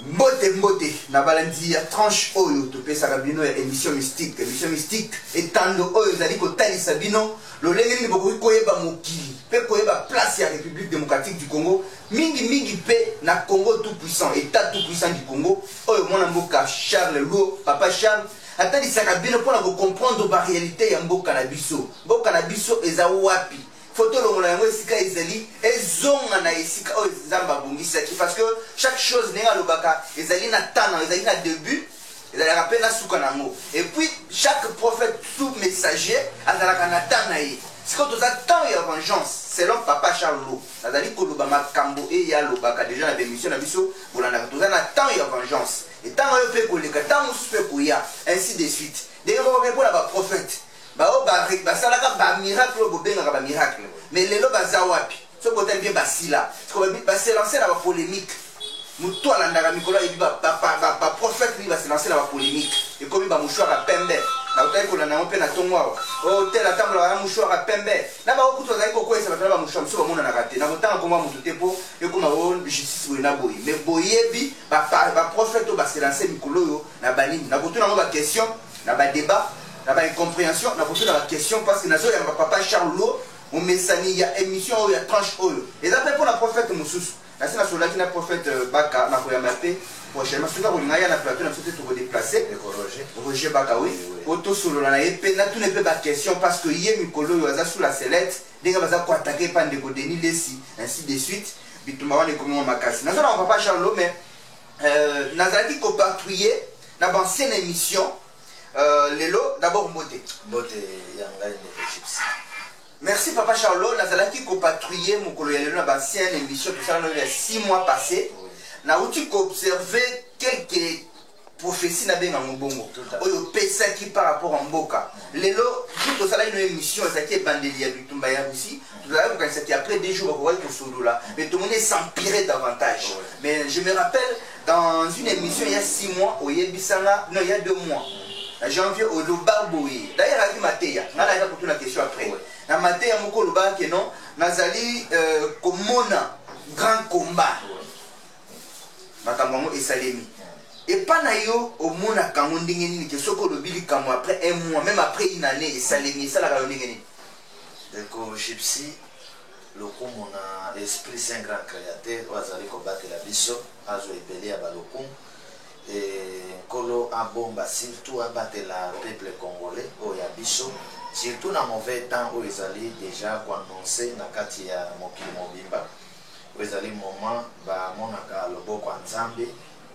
Mbote na balandi ya tranche oyo topesa kabino ya émission mystique etando oyo zali kotalisa bino lolenge ni bokoki koyeba mokili pe koyeba place ya République démocratique du Congo mingi pe na Congo tout puissant état tout puissant du Congo oyo mwana mboka Charles Luo papa Charles atalisaka bino mpona comprendre ba réalité ya mboka na biso eza wapi photo longola yango esika ezali ezonga na esika oyo Nzambe abongisaki parce que chaque chose nenga lobaka ezali na tana ezali na début ezalaka pe na suka nango et puis chaque prophète tout messager azalaka na tana ye siko toza temps ya vengeance selon papa Charles Lo azali koloba makambo e ya lobaka déjà na bémission na biso bolandaka toza na temps ya vengeance et tant oyo pe koleka tant mosusu pe koya ainsi de suite ndenge moko pe mpona baprophète basalaka bamiracle oyo bobengaka bamiracle mais lelo baza wapi soki botali bien basila baselanse na bapolémique moto alandaka mikolo ayebi baprophète li baselanse na bapolémique ekomi bamouchoir ya pembe nakotaki kolanda yango mpe na ntongo awa otel atambolaka na mouchoir ya pembe na bakokutu azali kokweyisa bato na bamouchoir mosusu bamonanaka te nakotanga nkombo ya moto te mpo ekoma o justice boye na boye mais boyebi baprophète oyo baselanse mikolo oyo na banini nakotuna yango baquestion na badébat na ba incompréhension na poser la question parce que nazo ya papa Charles Lo on mesani ya émission ou ya tranche oyo et après pour la prophète mususu na sina solaki na prophète Baka na ko ya mape prochainement soka ko ngaya na plateau na sote to déplacer Roger Baka oui auto solo na epé na tout ne peut pas question parce que yé mikolo yo aza sous la sellette denga baza ko attaquer pande ko Denis Lesi ainsi de suite bituma wana ko mo makasi nazo na papa Charles Lo mais nazaki ko patrouiller na ancienne émission Lelo, d'abord Mbote Yangai Gypsy. Merci Papa Charles, nazalaki ko patrouiller mon colo Lelo na ancienne émission tout ça il y a 6 mois passés. Na outi ko observer quelques prophéties na benga mbongo. Oyo pesa qui par rapport à Mboka. Lelo, tout ça une émission ça qui est bandeli ya bitumba ya aussi. Tout ça quand c'était après des jours on va pour solo là, mais tout le monde s'empirait davantage. Mais je me rappelle dans une émission il y a 6 mois au Yebisanga, non il y a 2 mois. Janvier au Lobarboui. D'ailleurs, avec Matéa, on a la question après. Na Matéa, moko loba que non, nazali comme grand combat. Makambo et Salemi. Et pas na yo au mona kamondingi ni que soko lobili kamo après un mois, même après une année et Salemi ça la kalondingi. Donc Gypsy, le komona l'esprit saint grand créateur, wazali ko battre la biso, azo epeli abalokum. Et Kolo Abomba surtout abattre la peuple congolais au Yabiso surtout dans mauvais temps où ils allaient déjà annoncer na kati ya mokili mobimba où ils allaient moment ba monaka loboko nzambe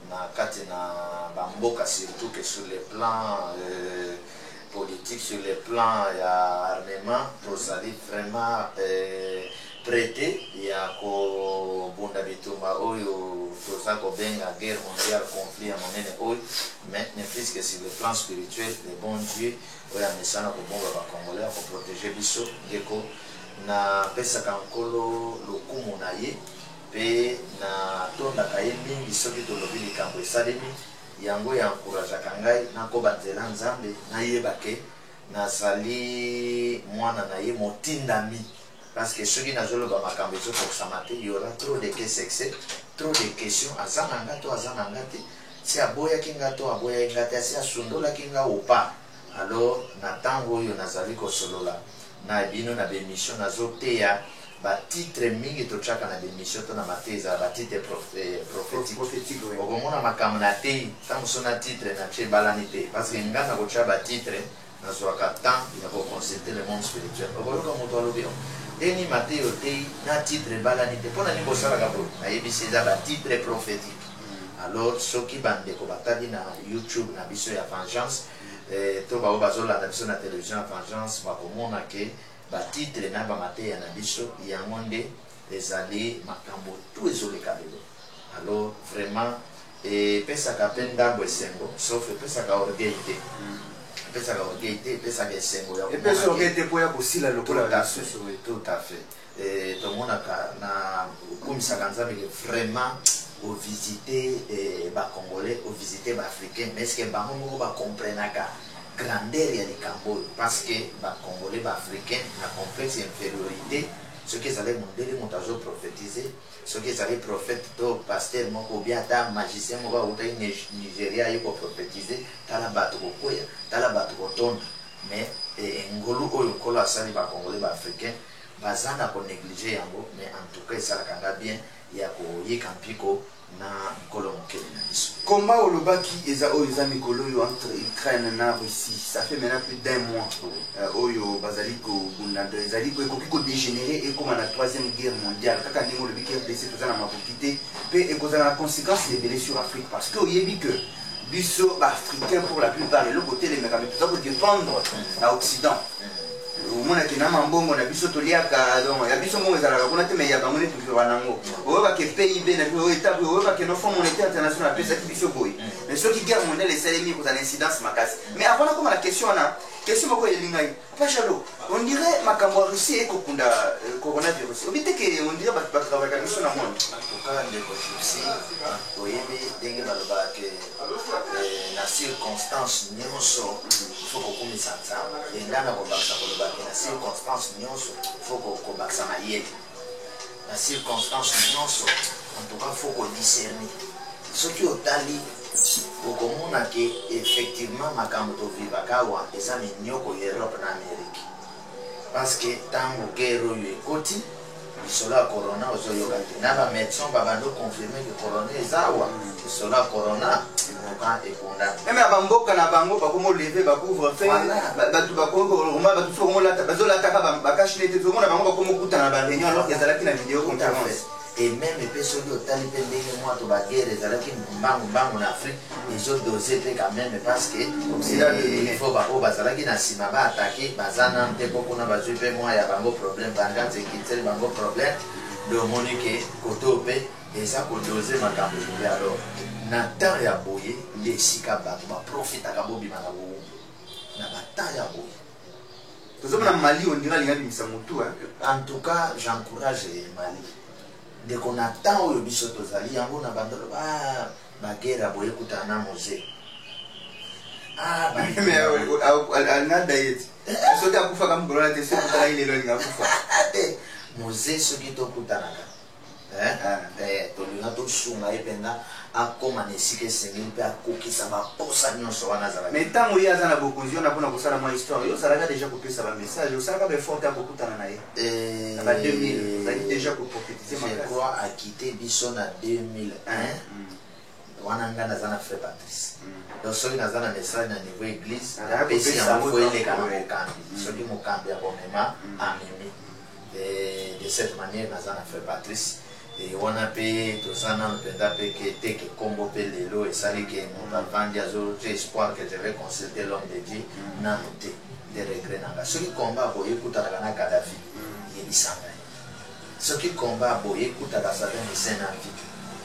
na kati na bamboka surtout que sur le plan politique sur le plan ya armement tous allaient vraiment prêté ya ko bunda bitumba oyo toza ko benga guerre mondiale conflit ya monene oyo mais ne plus que sur le plan spirituel le bon Dieu oya mesana ko bonga ba congolais ko protéger biso ngeko na pesa kankolo lokumu na ye pe na tonda kaye mingi soki tolobi likambo esalemi yango ya encourage kangai na ko batela nzambe na yebake na sali mwana na ye motindami. Parce que ceux qui n'ont pas makambo pour s'amater, il y aura trop de questions, trop de questions. Azanangato, si aboya kingato, aboya ingate, si asundola kinga ou pas. Alors, natango yo nazali ko solola. Na bino na bémission na zoteya ba titre mingi to chaka na bémission to na mateza ba titre prophétique. Okomona makambo na te, tango sona titre na che balanite parce que ngana ko cha ba titre na soaka temps ya ko consulter le monde spirituel. Okoloka moto alobio. Deni Matteo Tei na titre balanite pona ni bosala ka bo na yebisi za ba titre prophétique. Alors soki bande ko batali na YouTube na biso ya vengeance to ba bazola na biso na télévision ya vengeance ba komona ke ba titre na ba Matteo na biso ya ngonde ezali makambo tout ezoleka lelo. Alors vraiment pesa ka penda bosengo sauf pesa ka orgueil. Pesa ka orgueil, pesa ka sengo ya. Et pesa orgueil pour ya bosila lokola tout à fait. Et tout le monde na comme ça kanzambe vraiment au visiter ba congolais, au visiter ba africain, mais est-ce que ba mongo ba comprenaka grandeur ya likambo parce que ba congolais ba africain na complexe infériorité ceux qui allaient monter les montages prophétisés, ceux qui allaient prophète, pasteur, ou bien ta magicien, ou Nigeria, ils vont prophétiser, t'as la batte au coin, t'as la batte au ton, mais ngolo ou ngolo à sali ba congolais ba africain, bazana ko négliger yango, mais en tout cas ça la bien, il y a ko yikampiko na ngolo mokeli na biso. Combat au Lobaki eza mikolo entre Ukraine na Russie, ça fait maintenant plus d'un mois. Oyo bazaliko bunando ezaliko ekoko dégénérer et comme la troisième guerre mondiale. Kaka ndimo le biki RDC tout ça na makokité, pe ekoza na conséquence des blessures sur Afrique parce que oyebi que biso africain pour la plupart et le côté les mécanismes tout ça pour défendre à Occident. Mona kina mambongo na biso toliaka donc ya biso mo ezalaka kuna te mais ya bamone toujours wanango oba ke PIB na biso état oba ke no fonds monétaire international pesa ki biso boy mais ceux qui guerre mondiale esalemi pour l'incidence makasi mais avant comme la question na question moko elingai pachalo on dirait makambo ya Russie eko kunda coronavirus obite ke on dirait ba travailler biso na monde en tout cas de Russie oyebi denge baloba ke na circonstance nyonso faut kokumisa nzambe engana kobakisa koloba na circonstance nyonso faut kobakisa mayele na circonstance nyonso en tout cas faut kodiscerner soki otali okomona ke effectivement makambo tovivaka awa eza minyoko ya Europe na Amérique parce que ntango guerre oyo ekoti lisolo ya corona ozoyoka te na bamédecin babando confirme ke corona eza awa lisolo ya corona ekoka ekondana même ya bamboka na bango bakomo lever bakouvre fe bato bakooma bato sokomolata bazolataka bakashine te tozomona bango bakomo kutana na baréunion alors ezalaki na vidéo conférence et même pe soki otali mpe ndenge mwa to baguerre ezalaki mbangu na Afrique ezodose te quand même parce que il faut baoyo bazalaki na nsima baatake baza na mpe mpo kuna bazwi mpe mwa ya bango problème bangante ekiteli bango problème nde omoni ke koto mpe eza kodose makambo ebele alors na temps ya boye nde esika bato baprofitaka bobima na bowumbu na batemps ya boye tozomona Mali on dirait alinga bimisa motu en tout cas j'encourage Mali de qu'on attend au biso tozali yango na bandolo baguerre ya boye kutana na mose mais alina diet soki akufa kamugolola te soki kutana ilelo alinga akufa mose soki tokutanaka tolinga tosunga ye mpenza akóma na esika esengeli mpe akokisa baposa nyonso wana azalaki mais ntango ye aza na bokonzi wana mpona kosala mwa histoire yo ozalaka déjà kopesa bamessage osalaka baeffort te akokutana na ye na ba 2000 ozali déjà koprophétise je crois akite biso na 2001 wana nga naza na frère Patrice donc soki naza na message na niveau église apesi yango fo eleka na mokambi soki mokambi akomema amemi de cette manière naza na frère Patrice wana mpe toza nano mpenza mpe ke teke kombo mpe lelo esali ke moto avandi azotia espoir que je vais consulter l'homme de Dieu nano te de regret nanga soki komba boye ekutanaka na Kadhafi yebisanga soki komba boye ekutaka Saddam Hussein na vie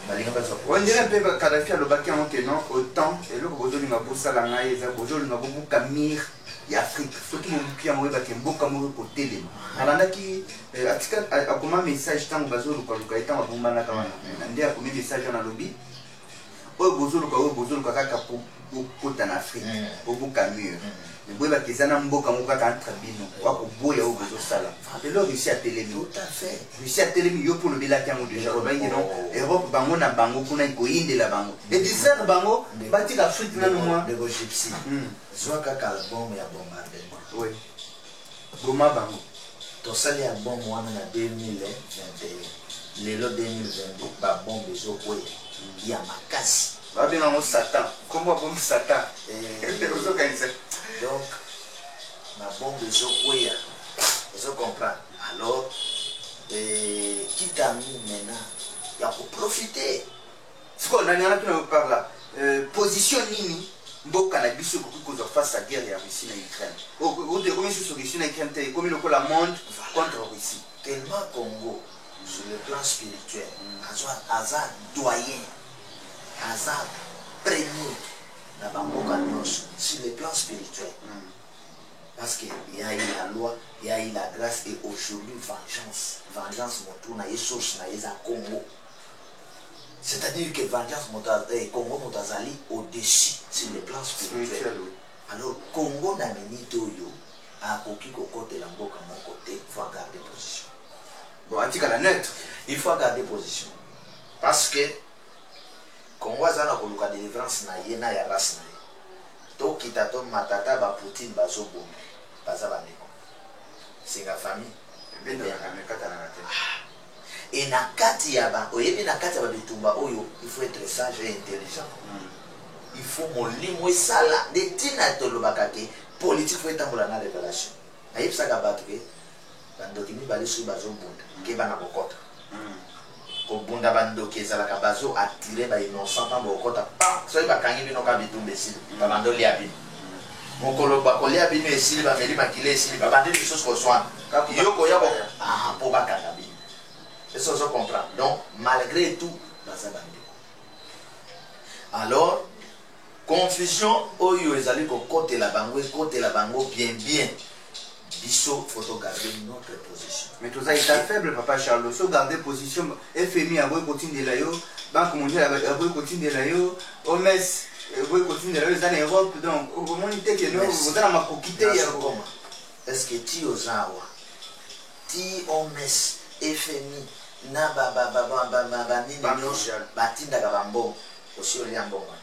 balinga bazo on dirait mpe Kadhafi alobaki yango ke non autant eloko bozolinga bosala ngai eza bozolinga bobuka mire ya Afrique soki mobuki yango oyebake mboka moko kotelema alandaki akoma message ntango bazolukaluka ye ntango abombanaka wana nde akomi message wana alobi oyo bozoluka kaka kokota na Afrique bobuka mure boyebaka eza na mboka moko kaka entre bino wakoboya oyo bozosala lelo Russie atelemi Russie atelemi yo mpo olobelaki yango déjà obangi non Europe bango na bango kuna koyindela bango edisere bango batika Afrique nano mwa gypsy zwa kaka album ya bombardement boma bango tosali album wana na 2021 lelo 2022 babombe ezokwea ya makasi babengango Satan kombo abombi Satan ozokanisa donc babombe ezokwea ozocomprendre alors kitami maintenant ya koprofite sikoyo nani wana tuna parla position nini mboka na biso ekoki kozwa face à guerre ya Russie na Ukraine ekomi susu Russie na Ukraine te ekomi lokola monde contre Russie tellement Congo sur le plan spirituel aza doyen aza premier na bamboka nyonso sur le plan spirituel parce qu'il y a eu la loi, il y a eu la grâce et aujourd'hui vengeance motuna et source na eza Congo. C'est-à-dire que vengeance Congo motazali au-dessus sur le plan spirituel. Alors Congo na minute oyo akoki kokotela mboka moko te faut garder position. Bon, antika la neutre. Il faut garder position. Parce que, Congo a la délivrance na yena ya race na ye. To kitato matata ba Poutine bazo bombe. Baza baneko. C'est la famille. Et na kati ya ba, oyebi na kati ya ba bitumba oyo, il faut être sage et intelligent. Il faut molimo et sala de tina tolobaka ke politique faut etambola na révélation. Ayeb saka batu ke bandoki mibale soki bazobunda ke bana kokota. Kobunda bandoki ezalaka bazo attirer ba innocent pa bokota pa soki bakangi bino ka bitumba esili babando lia bino. Mokolo bakolia bino esili bameli makile esili babandi biso koswana. Yoko yabo ah po bakanga bino. Eso se comprend. Donc malgré tout baza bandi. Alors confusion oyo ezali ko côté la bango bien biso faut garder notre position. Mais tout ça est faible papa Charles, so garder position FMI a voulu continuer là yo, Banque mondiale a voulu continuer là yo, OMS a voulu continuer là yo en Europe donc au moment où que nous vous allez ma quitter ya comment. Est-ce que ti ozawa ti OMS FMI na ba ni batinda ka bambo aussi oli ambonga.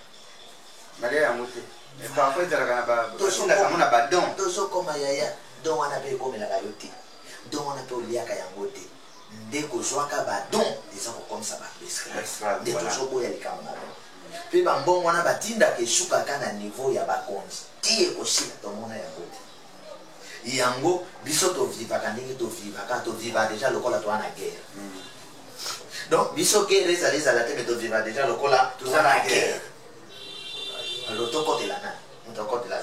Malé ya moté. Et parfois il y a un don. Tozo comme yaya, don wana pe comme la gayote. Don wana pe oliaka yangote. Ndeko zwaka ba don, ils ont comme ça ba prescrire. De tozo boya likama. Pe ba mbongo wana batinda ke shuka kana niveau ya ba konzi. Tie aussi to mona yangote. Yango biso to viva kanenge to viva déjà lokola to ana guerre. Donc biso guerre les ala te to viva déjà lokola to ana guerre. Alors, côté là, notre côté là,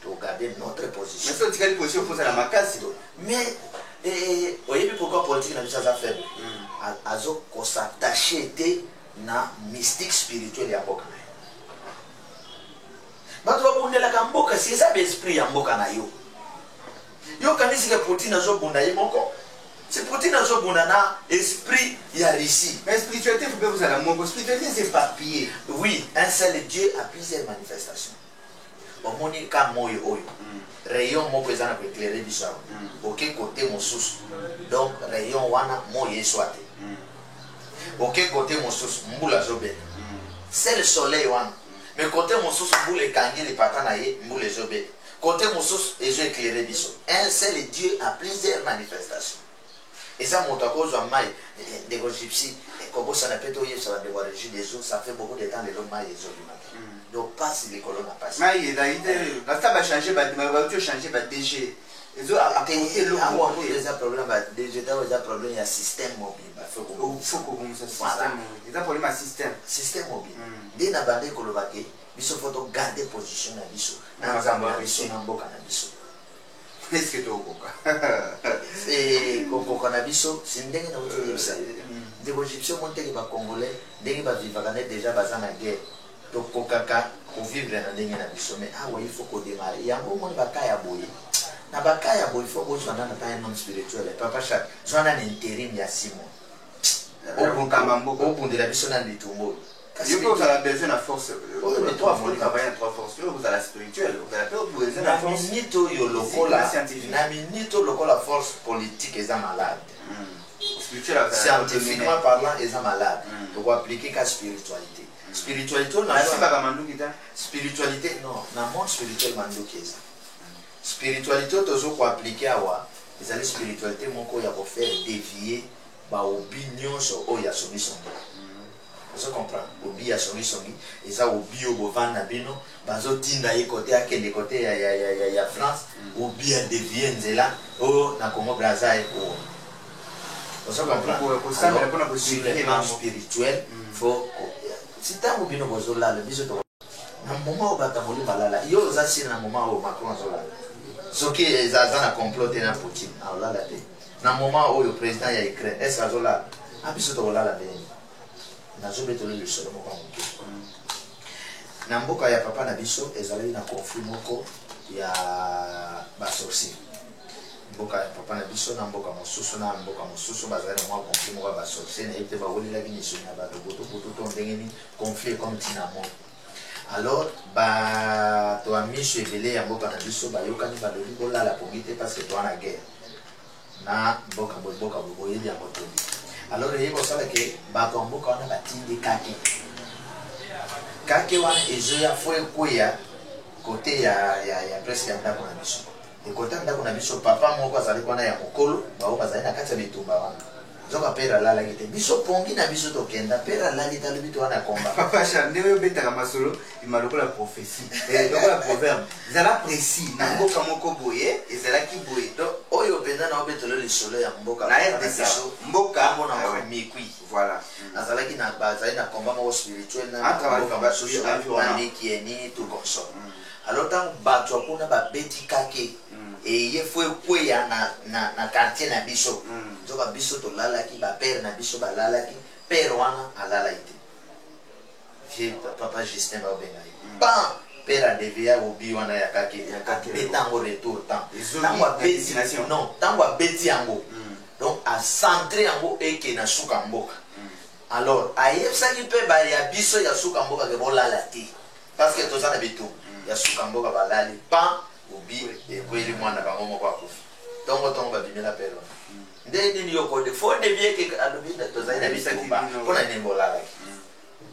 pour garder notre position. Mais si tu as une position, il faut la macasse. Mais, voyez pourquoi la politique n'a pas ça fait. Azo qu'on s'attache na mystique spirituel ya mboka na yo. Bato bakunda la mboka c'est ça l'esprit ya mboka na yo. Yo kanisi ke Poutine azo bunda ye moko. C'est Poutine azo bunda na esprit ya Russie. Mais spiritualité faut que vous allez mon spiritualité c'est papier. Oui, un seul Dieu a plusieurs manifestations. Au moni ka moyo oyo. Rayon moko ezana ko éclairer biso. OK côté mosusu. Donc rayon wana moyo eswate. OK côté mosusu mbula zobe. C'est le soleil wana. Mais côté mosusu mbula kangi le patana ye mbula zobe. Côté mosusu ezo éclairer biso. Un seul Dieu a plusieurs manifestations. Et ça, mon tako zo mai des gypsies, comme ça n'a pas été au ça va devoir régir des eaux, ça fait beaucoup de temps les longs mailles du matin. Donc passe les colonnes à passer. Mais il a été, la table a changé, ma voiture a changé, ma DG. Les eaux a apporté l'eau. Il y a problème, DG, il y a problème, il y a système mobile. Il faut que ça système. Il y a problème à système. Système mobile. Dès la bande colobake, il faut garder position à biso. Dans biso, dans boka na biso. Qu'est-ce que tu as et Coco Canabiso, c'est une dingue dans votre vie. Des Égyptiens montent les Congolais, des Vivaganes déjà basés en guerre. Donc, Coca, pour vivre dans les Nabiso, mais ah oui, il faut qu'on démarre. Il y a un moment de Bakaya Boy. Na Bakaya Boy, il faut qu'on soit dans un homme spirituel. Papa Chat, soit un intérim, il y a 6 mois. Au bout de la mission dans les tombeaux. Je pense que vous avez besoin de force. Vous travaillez en 3 forces. Vous avez la spirituelle. Vous avez besoin de la force. Naminito lokola force politique est malade. Scientifiquement parlant, est malade. On va appliquer qu'à spiritualité. Spiritualité, spiritualité, non. Dans le monde spirituel, spiritualité, toujours pour appliquer à wa. Les années spiritualité, mon corps, il y a pour faire dévier ma opinion sur Oya Somisson. Vous comprenez? Obi a songi et ça obi au bovan nabino bazo tinda ye côté à quel côté ya France obi a dévié nzela oh na Congo Brazza et oh vous comprenez? Alors sur le plan spirituel faut si tant obi no bozo la le biso to na moment au batamoli balala yo za si na moment au Macron zola ce qui est za na comploter na Poutine alors là na moment où le président ya Ukraine est-ce que zola abiso to la la nazobetoli lisolo moko moke na mboka ya papa na biso ezali na conflit moko ya basorcier. Mboka ya papa na biso na mboka mosusu bazali na mwa conflit moko ya basorcier na ye mpe bawolelaki misuni ya bato botoboto to ndenge nini conflit comme ntina moko. Alors bato ya miso ebele ya mboka na biso bayokani balobi bolala pongi te parce que toa na guerre. na mboka boyeli yango te. Alors eyeba osala ke bato ya mboka wana batindi kake wana ezoya fo ekweya kote ya presque ya ndako na biso. Ekote ya ndako na biso papa moko azali wana ya mokolo bao bazali na kati ya bitumba wana. Zoka pera lalaki te biso pongi na biso tokenda pera lali talobi to wana komba. Papa Chandé oyo betaka masolo imaloko la prophétie. Lokola proverbe. Zala précis na mboka moko boye ezalaki boye. Donc oyo penda na obetolo lisolo ya mboka na RDC mboka mbona mikui. Voilà. Nazalaki na bazali na komba moko spirituel na mboka basusu na mikieni tout comme ça. Alors tant bato kuna ba beti kake et il faut ekweya na quartier na biso. Zoka biso to lalaki ba père na biso ba lalaki père wana alala ite. Vieux papa Justin ba bengai. Ba père devia obi wana ya kake betango retour temps. Tango beti non, tango beti yango. Donc à centrer yango eke na suka mboka. Alors ayebsa ki pe ba ya biso ya suka mboka ke bolala te. Parce que to sana bitu ya suka mboka balali pa obi e kweli mwana bango moko akufa. Tongo babimela père. Ndeni ni yoko de fo de bien que alobi da to zaina bisakumba pona nembola la.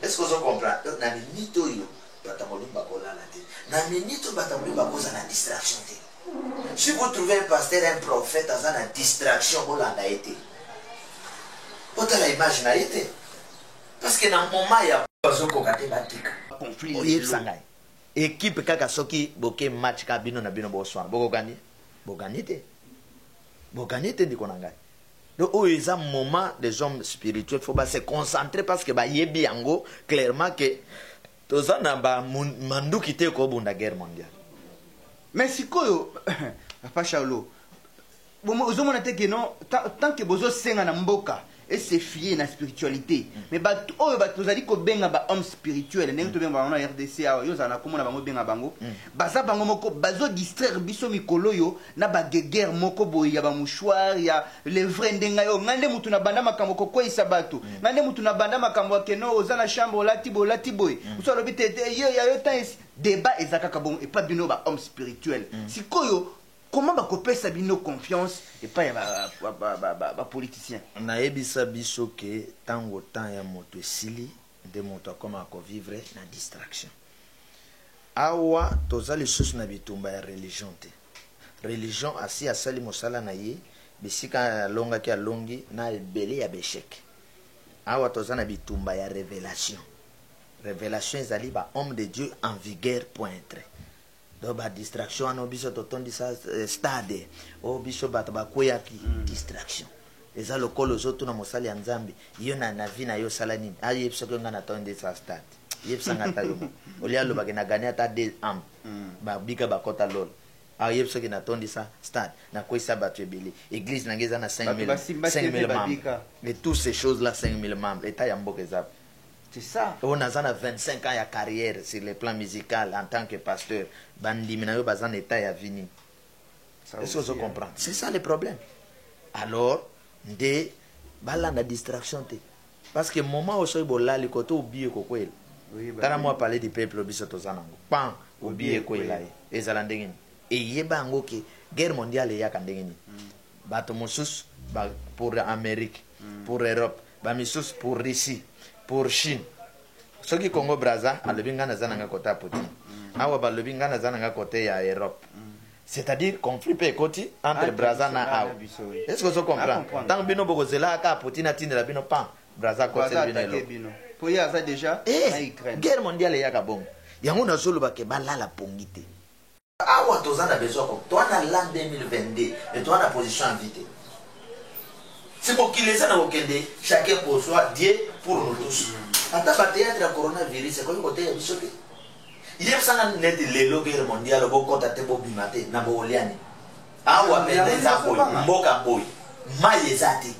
Est-ce que vous comprenez? Donc na minito yo batamoli bakola la te. Na minito batamoli bakoza na distraction te. Si vous trouvez un pasteur, un prophète dans une distraction, vous l'avez été. Vous avez l'image na été. Parce que dans le moment il y a pas de conflit. Conflit sangay. Équipe kaka soki boke match ka bino na bino bo soir. Boko gagner. Bo gagner te. Bo gagner te ndiko nangay. Donc, où ils ont un moment des hommes spirituels, il faut se concentrer parce que yebi yango clairement que tous en a mandu quitté comme la guerre mondiale. Mais si quoi, Papa Charlo, vous avez dit que non, tant que vous avez un mboka et c'est fier na spiritualité. Mais vous avez dit que vous avez un homme spirituel, vous avez un RDC, vous avez un bango, baza bango moko bazo distraire biso mikolo yo na ba guerre moko boy ya ba mouchoir ya le vrai ndenga yo ngande mutu na banda makambo ko kwisa bato ngande mutu na banda makambo ke no oza na chambre lati boy so lo bite yo ya yo temps débat ezaka ka bon et pas bino ba homme spirituel sikoyo comment ba kopesa bino confiance et pas ya ba politicien na ebisa biso ke tango temps ya moto esili de moto akoma ko vivre na distraction. Awa toza lisusu na bitumba ya religion te. Religion asi asali mosala na ye bisika longa ki alongi na ebele ya beshek. Awa toza na bitumba ya révélation. Révélation ezali ba homme de Dieu en vigueur pointre. Do ba distraction ano biso totondi sa stade o biso bata ba koya ki distraction. Eza lokolo zoto na mosali ya Nzambe yo na vi na yo sala nini ayi biso ko ngana tondi sa stade. Yepsanga tayo olia lo bagena gania ta de am ba bika ba kota lol a yepso ki na tondi sa stade na koisa ba ebele église na ngeza na 5000 membres et toutes ces choses là 5000 membres état ya mboka ezap c'est ça on a 25 ans ya carrière sur le plan musical en tant que pasteur bandimi na yo bazana état ya vini. Est-ce que vous comprenez? C'est ça le problème. Alors de balanda distraction te parce que moment où soy bolali koto oublier kokwela. Tana moi parler du peuple biso tozanango. Pan oublier ko ilaye. Ezala ndengeni. Et yeba ngo ke guerre mondiale ya kandengeni. Bato mosus pour Amérique, pour Europe, ba misus pour Russie, pour Chine. Soki Congo Brazza alobinga na zananga kota Poutine. Awa ba lobinga na zananga kote ya Europe. C'est-à-dire conflit pe koti entre Brazza na awa. Est-ce que vous comprenez? Tant bino boko zela ka Poutine atinde la bino pan Brazza kote bino. Il y a déjà guerre mondiale ya kabongo yango na zolo ba ke balala pongite awa tozana besoin ko toi na l'an 2022 et toi na position invitée c'est pour qu'il les a okende chacun pour soi Dieu pour nous tous ata ba théâtre ya coronavirus ko côté ya bisoke il y a ça net lelo guerre mondiale bo kota te bo bimate na bo oliani awa pendeza boy mboka boy mayezati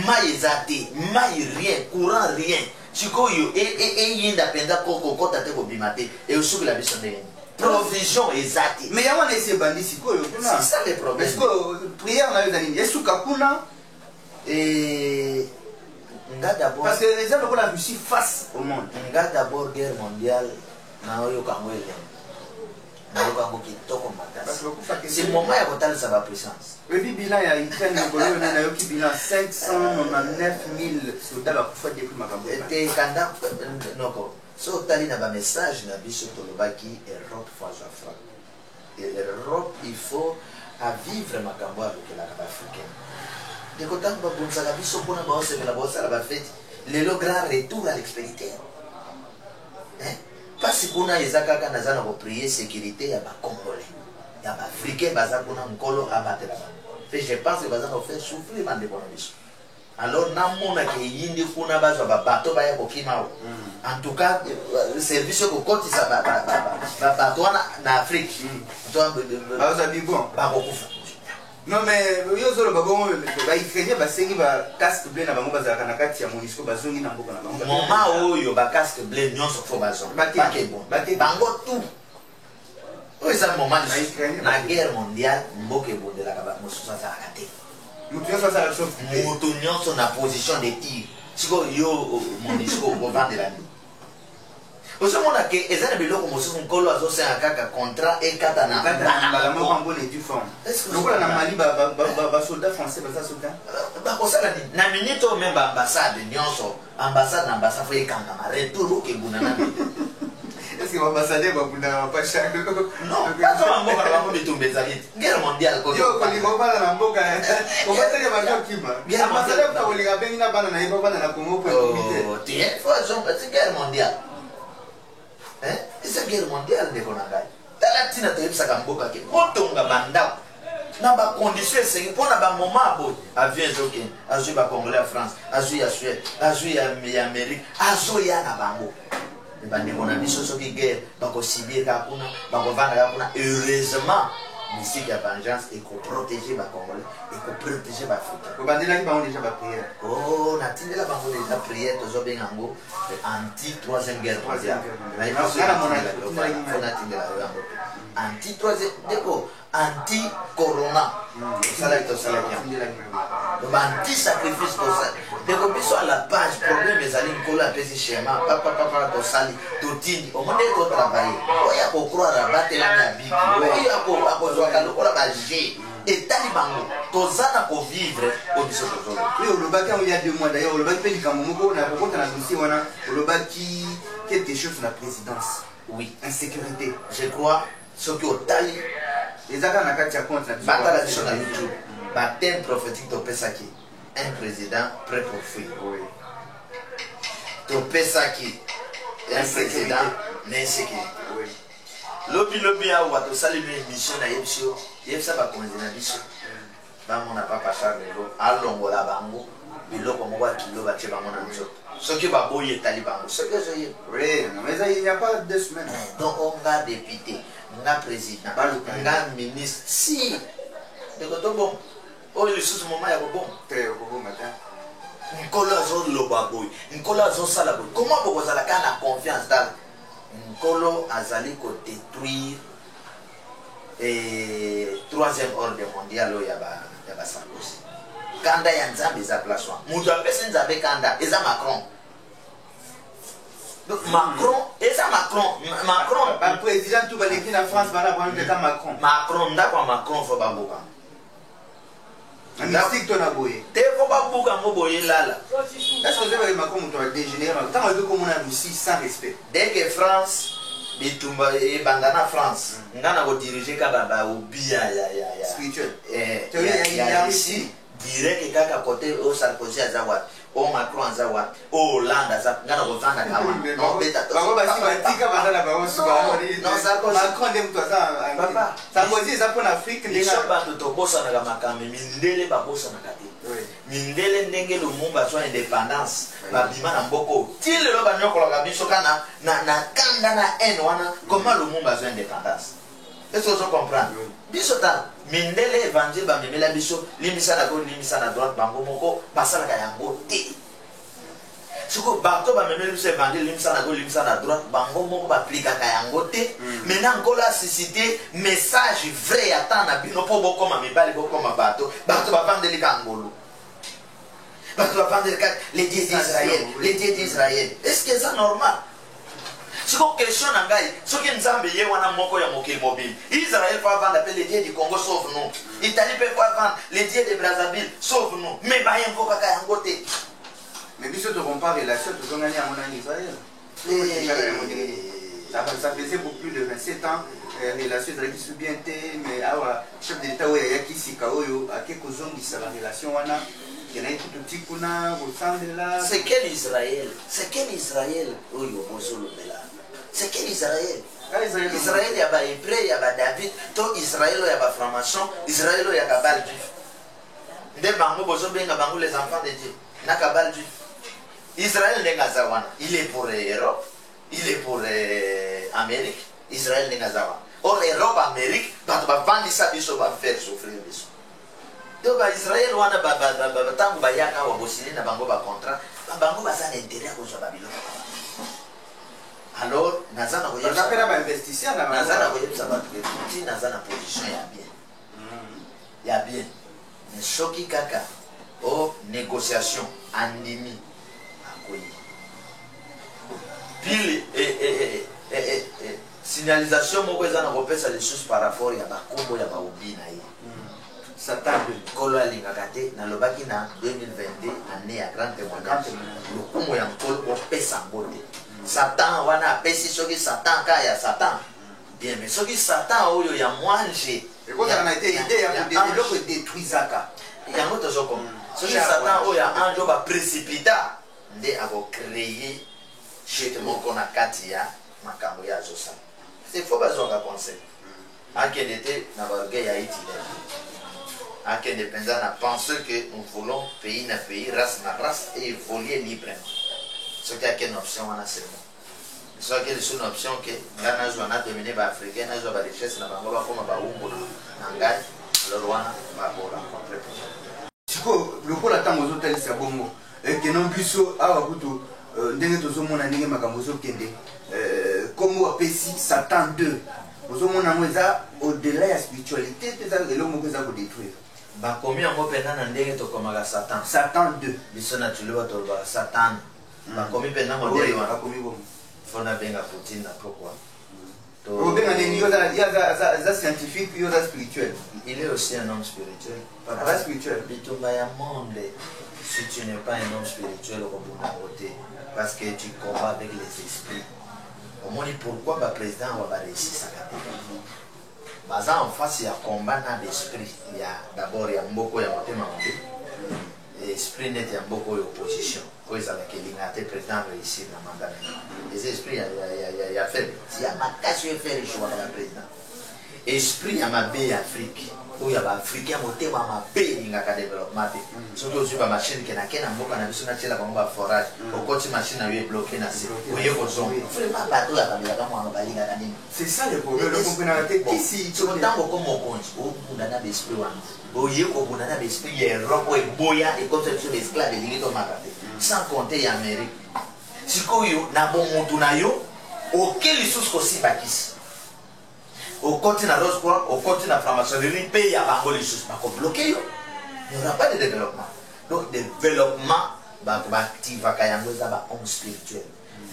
maïzate, maï rien, courant rien. Chikoyo et yinda penda koko kota te bobimate et usuki la biso ndenge. Provision exacte. Mais yawa na ese bandi sikoyo kuna. C'est ça le problème. Est-ce que prière na yozali Yesu kapuna nga d'abord parce que les gens lokola Russie face au monde. Nga d'abord guerre mondiale na oyo kangwele. naloba yango kitoko makasi c'est moment ya kotalisa bapuissance oyebi bilan ya Ukraine mokolo oyo nani nayoki bilan 599 000 soda bakufa depuis makambo ete kanda noko so otali na bamessage na biso tolobaki Europe fois Afrique Europe il faut avivre makambo alokelaka baafricain ndeko ntango babongisaka biso mpona baosepela baosala bafeti lelo grand retour à l'expéditeur pasi kuna eza kaka naza na koprie sécurité ya bacongolais ya baafricain baza kuna nkolo abatela bango pe je pense que baza na kofaire souffrir bandeko na biso alors namonaka eyindi kuna bazwa babato baya kokima o en tout cas service kokotisa bato wana na afrique bazwa bibon bakokufa non mais yo ozoloba bongo baikrédien basengi bacasque bleu na bango bazalaka na kati ya monisco bazongi na mboka na bango moma oyo bacasque bleu nyonso fo bazonga bango tout oyo eza moment na guerre mondiale mboka ebondelaka mosusu azalaka te moto nyonso na position de tir sikoyo yo monisco okovandela nini ozomona ke eza na biloko mosusu nkolo azosenga kaka contrat ekata na mbala moko yango ledu forme lokola na mali basoldat français baza soda bakosala nini na minute oyo meme baambassade nyonso ambassade na ambassade fo ekangama retour okebuna na est-ce que l'ambassadeur va bunda pas cher non kazo na mboka na bango bitumba ezali guerre mondiale yo kolinga obala na mboka obateke bato kima ambassadeur kuta kolinga bengi na bana na ye bana na Congo po tie fo c'est guerre mondiale c'est guerre mondiale ndeko na ngai tala ntina toyebisaka mboka ke motonga bandako na bacondition esengi mpona bamoma aboyi avion ezokende azwi bacongolais ya france azwi ya suède azwi ya amérique azoya na bango bandeko na biso soki guerre bakosibir kaka kuna bakovanda kaka kuna heureusement mystique ya vengeance ekoprotege bacongolais ekoprotege baafricain obandelaki bango déjà baprière o natindela bango déjà prière tozobenga yango anti troisième guerre mondiale natindela yango anti troisième deko anti corona osalaki tosalaki yango anti sacrifice tosali ndeko biso à la page problème ezali nkolo apesi schéma papapapa tosali totindi omoni totravaille oyo akocroire abatelami ya biki oyo akozwaka lokola baje etali bango toza na kovivre oyo biso tozoloba oyo olobaki yango ya 2 mois d'ailleurs olobaki mpe likambo moko na kokota na dossier wana olobaki quelque chose na présidence oui insécurité je crois soki otali ezaka na kati ya compte na batala biso na youtube bathème prophétique topesaki un président prêt pour fuir topesaki un président na insécurité lobi awa tosalemi émission na ye biso yebisa bakonzi na biso bamona papa charles lelo alongola bango biloko moko ya kilo batie bango na nzoto soki baboyi etali bango soki ozoyeba il n'y a pas 2 semaines donc nga député nga président nga ministre si ndeko to bon oyo lisusu moma ya koboma nkolo azoloba boye nkolo azosala boye koma bokozalaka na confiance tala nkolo azali kodétruire troisième ordre mondial oyo ya basarkosi kanda ya nzambe eza place wana moto apesi nzambe kanda eza macron Macron, et ça Macron, président tout baleki na France bana kwa ndeka Macron ndakwa Macron faut babuka. Mystique to na boye. Te faut babuka mo boye lala. Est-ce que vous avez Macron to dégénérer tant on veut comme on a Russie sans respect. Dès que France bitumba e bandana France, ngana ko diriger ka baba ubia ya spirituel. Ya ici direct kaka côté au Sarkozy azawa. O Macron azawa, o Hollande azawa, ngana kovanda kawa. Non beta to. Bako basi batika bandana ba osuba. Non Sarkozy. Macron dem to ça. Papa. Sarkozy za pour l'Afrique ndenga. Ils sont to bossa na makambe mindele ba bossa na kati. Mindele ndenge Lumumba soit indépendance. Ba bima na mboko. Tile lo ba nyokola ka biso kana na kanda na en wana comment Lumumba soit indépendance. Est-ce que vous comprenez? Biso ta mindele évangile ba memela biso limisa na gauche limisa na droite bango moko basala ka yango te. Siko bato ba memela biso évangile limisa na gauche limisa na droite bango moko ba plika ka yango te. Maintenant ngola susciter message vrai ata na bino po boko ma mibali boko ma bato ba vandeli ka ngolo. Bato ba vandeli ka les dieux d'Israël, les dieux d'Israël. Est-ce que c'est normal? siko question na ngai soki nzambe ye wana moko ya mokili mobile Israël peut vendre les dieux du Congo sauf nous Italie peut vendre les dieux de Brazzaville sauf nous mais ba yango kaka yango te mais biso to compare relation to zongani ya mona Israël ça faisait beaucoup plus de 27 ans relation ezalaki su bien te mais awa chef de l'état oyo ayaki sika oyo ake kozongisa ba relation wana kenai tututi kuna kosambela c'est quel Israël oyo bozolobela c'est quel Israël Israël ya ba hébreu ya ba David to Israël ya ba franc-maçon Israël ya kabal juif nde bango bozobenga bango les enfants de Dieu na kabal juif Israël nengaza wana il est pour Europe il est pour Amérique Israël nengaza wana or Europe Amérique bato bavandisa biso bafaire souffrir biso donc Israël wana tango bayaka wa bosini na bango ba contrat bango baza na intérêt ya kozwa babiloko alors nazana koyebisa bato ke Poutine naza na position ya bien mais soki kaka o négociation andimi akoyi pile signalisation moko eza na kopesa lisusu par rapport ya bakombo ya baobi na ye Satan kolo alingaka te nalobaki na 2022 année ya grand témoignage lokumu ya mokolo opesa ngo te Satan wana apesi soki Satan ka ya Satan bien mais soki Satan oyo ya mwanje ekozala na te idée ya kodévelopper détruisaka yango tozokoma soki Satan oyo ya ange oyo baprécipita nde akocréer chete moko na kati ya makambo ya azosala c'est faux bazwaka conseil akende te na baorgueil ya Hitler akende penza na penser que nous voulons pays na pays race na race et évoluer librement ce qui a une option wana c'est bon so que c'est une option que ngana zo na dominer ba africain na zo ba richesse na bango ba koma ba umbu na ngai alors wana ba bola contre siko lokola tango zo talisa bongo que non biso awa kutu ndenge tozomona ndenge makambo zokende comme apesi Satan 2 ozomona ngo eza au-delà ya spiritualité te za eloko moko eza kodétruire bakomi yango mpena na ndenge tokomaka Satan 2 biso na tuliwa tolobaka Satan bakomi mpena modele wana fona benga Poutine na pourquoi benga nini yo za scientifique yo za spirituel il est aussi un homme spirituel pas spirituel bitumba ya monde si tu n'es pas un homme spirituel au côté parce que tu combats avec les esprits au moins pourquoi le président va réussir sa catégorie baza en face ya combat na d'esprit il y a d'abord il y a mboko ya motema mabe esprit net ya mboko ya opposition ko ezala ke lingate président réussir na mandat les esprits ya fait il y a makasi ya faire choix la président esprit ya mabe ya Afrique oyo ba africain motema mabe lingaka développement te soki ozwi ba machine ke na kena mboka na biso na tiela bango ba forage okoti machine na yo bloqué na se oye kozonga vraiment bato ya kabila mwana balingaka nini c'est ça le problème le comprenant te kisi tango ko mokonzi obunda na esprit wana oye kobunda na esprit ya Europe eboya et comme ça sur l'esclave elingi tomaka te sans compter ya Amérique sikoyo na bon mutu na yo oke lisusu kosibakisi au continent rose quoi au continent franc-maçonnerie pays à bango les choses pas bloqué il n'y aura pas de développement donc développement bah active à kayango zaba homme spirituel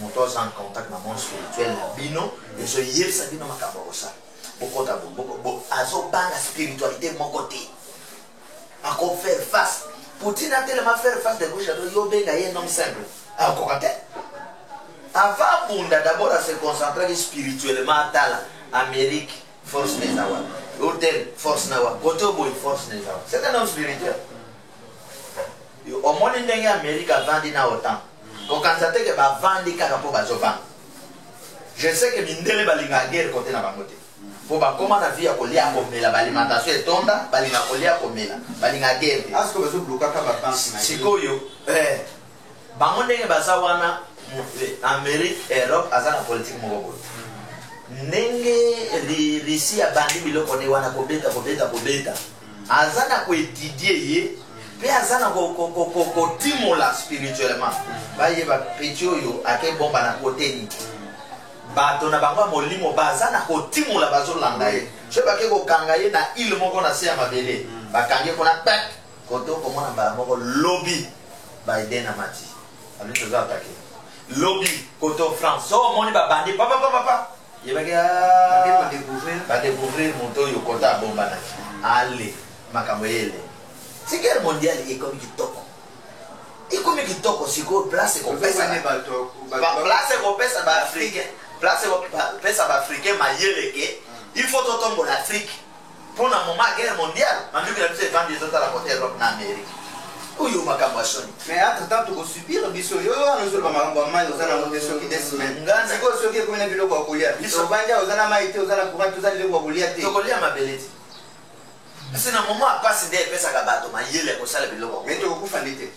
motos en contact na monde spirituel bino et je yeb ça bino makabo ça beaucoup azo banga spiritualité de mon côté encore faire face Poutine a tellement faire face de gauche à droite yo benga un homme simple à kokate avant bunda d'abord à se concentrer spirituellement à tala Amérique, force Nezawa. Hôtel, force Nawa. Gotobo, force Nezawa. C'est un homme spirituel. Au moins, il y a Amérique à vendre na autant. Au Canada, il y a vendre pour Bazovan. Je sais que Mindele Balinga guerre côté na Bangote. Pour comment la vie a collé à Komela, l'alimentation est tonda, Balinga collé à Komela, Balinga guerre. Est-ce que vous avez bloqué la banque? Sikoyo, Bangonde Bazawana, Amérique, Europe, Azana politique Mogobo. Nenge Russie a bandi biloko ne wana kobeta azana ko étudier ye pe azana ko timola spirituellement baye ba petio yo ake bomba na côté ni bato na bango molimo bazana ko timola bazolanda ye je ba ke ko kanga ye na ile moko na se ya mabele bakange ko na pek koto ko mona ba moko lobby Biden na mati ali toza attaquer lobby côté France so moni ba bandi papa yebaki ba découvrir moto yo kota bomba na allez makambo yele c'est guerre mondiale ikomi kitoko siko place ko pesa place ko pesa ba africain place ko pesa ba africain mayele ke il faut tomber l'Afrique pour la moment guerre mondiale mandu que la petite vendre des autres à la côté Europe na Amérique oyo makambo shoni mais entre temps to subir biso yo no zo ba makambo mai ozana mote soki des semaines siko soki ko na biloko ya kolia biso banja ozana mai te ozana courant ozana biloko ya kolia te to kolia mabeleti c'est na moment passe des pesa ka bato mayele ko sala biloko mais to ko fandite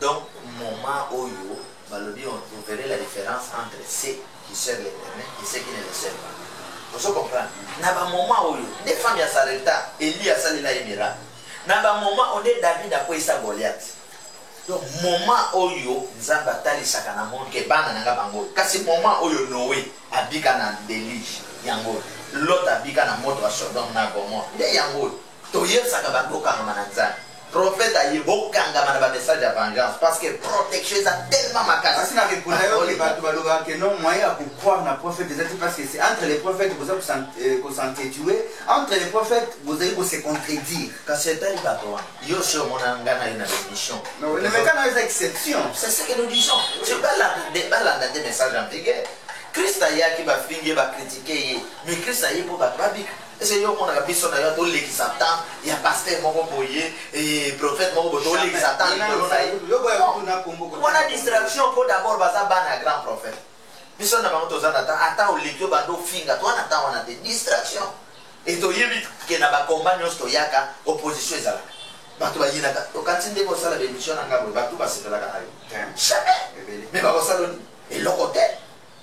donc moment oyo balobi on verrait la différence entre ceux qui servent l'Éternel et ceux qui ne le servent pas. Vous comprenez? Na ba moment oyo des femmes ya saleta Eli ya salela emira. Na ba moment on est David a koisa Goliath. Donc moment oyo nzamba tali sakana monde ke bana nanga bango. Kasi moment oyo Noé abika na déluge yango. Lot abika na moto wa Sodome na Gomorrhe. Nde yango to yesa ka bango kanga mananza. Prophète a eu beaucoup de message de vengeance parce que protection est tellement macabre. C'est non moyen pour croire dans le prophète parce que c'est entre les prophètes vous avez s'entretuer entre les prophètes vous allez se contredire. Quand c'est un bateau, yo sur mon angana une émission. Non, mais quand on a des exceptions, c'est ce que nous disons. C'est pas là des messages en vigueur. Christ a qui va finir va critiquer mais Christ a pour battre c'est yo mon a biso na yo to leki Satan ya pasteur moko boye et prophète moko to leki Satan on a distraction pour d'abord baza bana grand prophète biso na bango to zana ata o leki bando finga to na ta wana de distraction et to yebi ke na ba compagnon to yaka opposition ezala bato ba yina ka to katinde ko sala bémission na ngabo bato ba setela ka ayo jamais mais ba ko sala et lokote.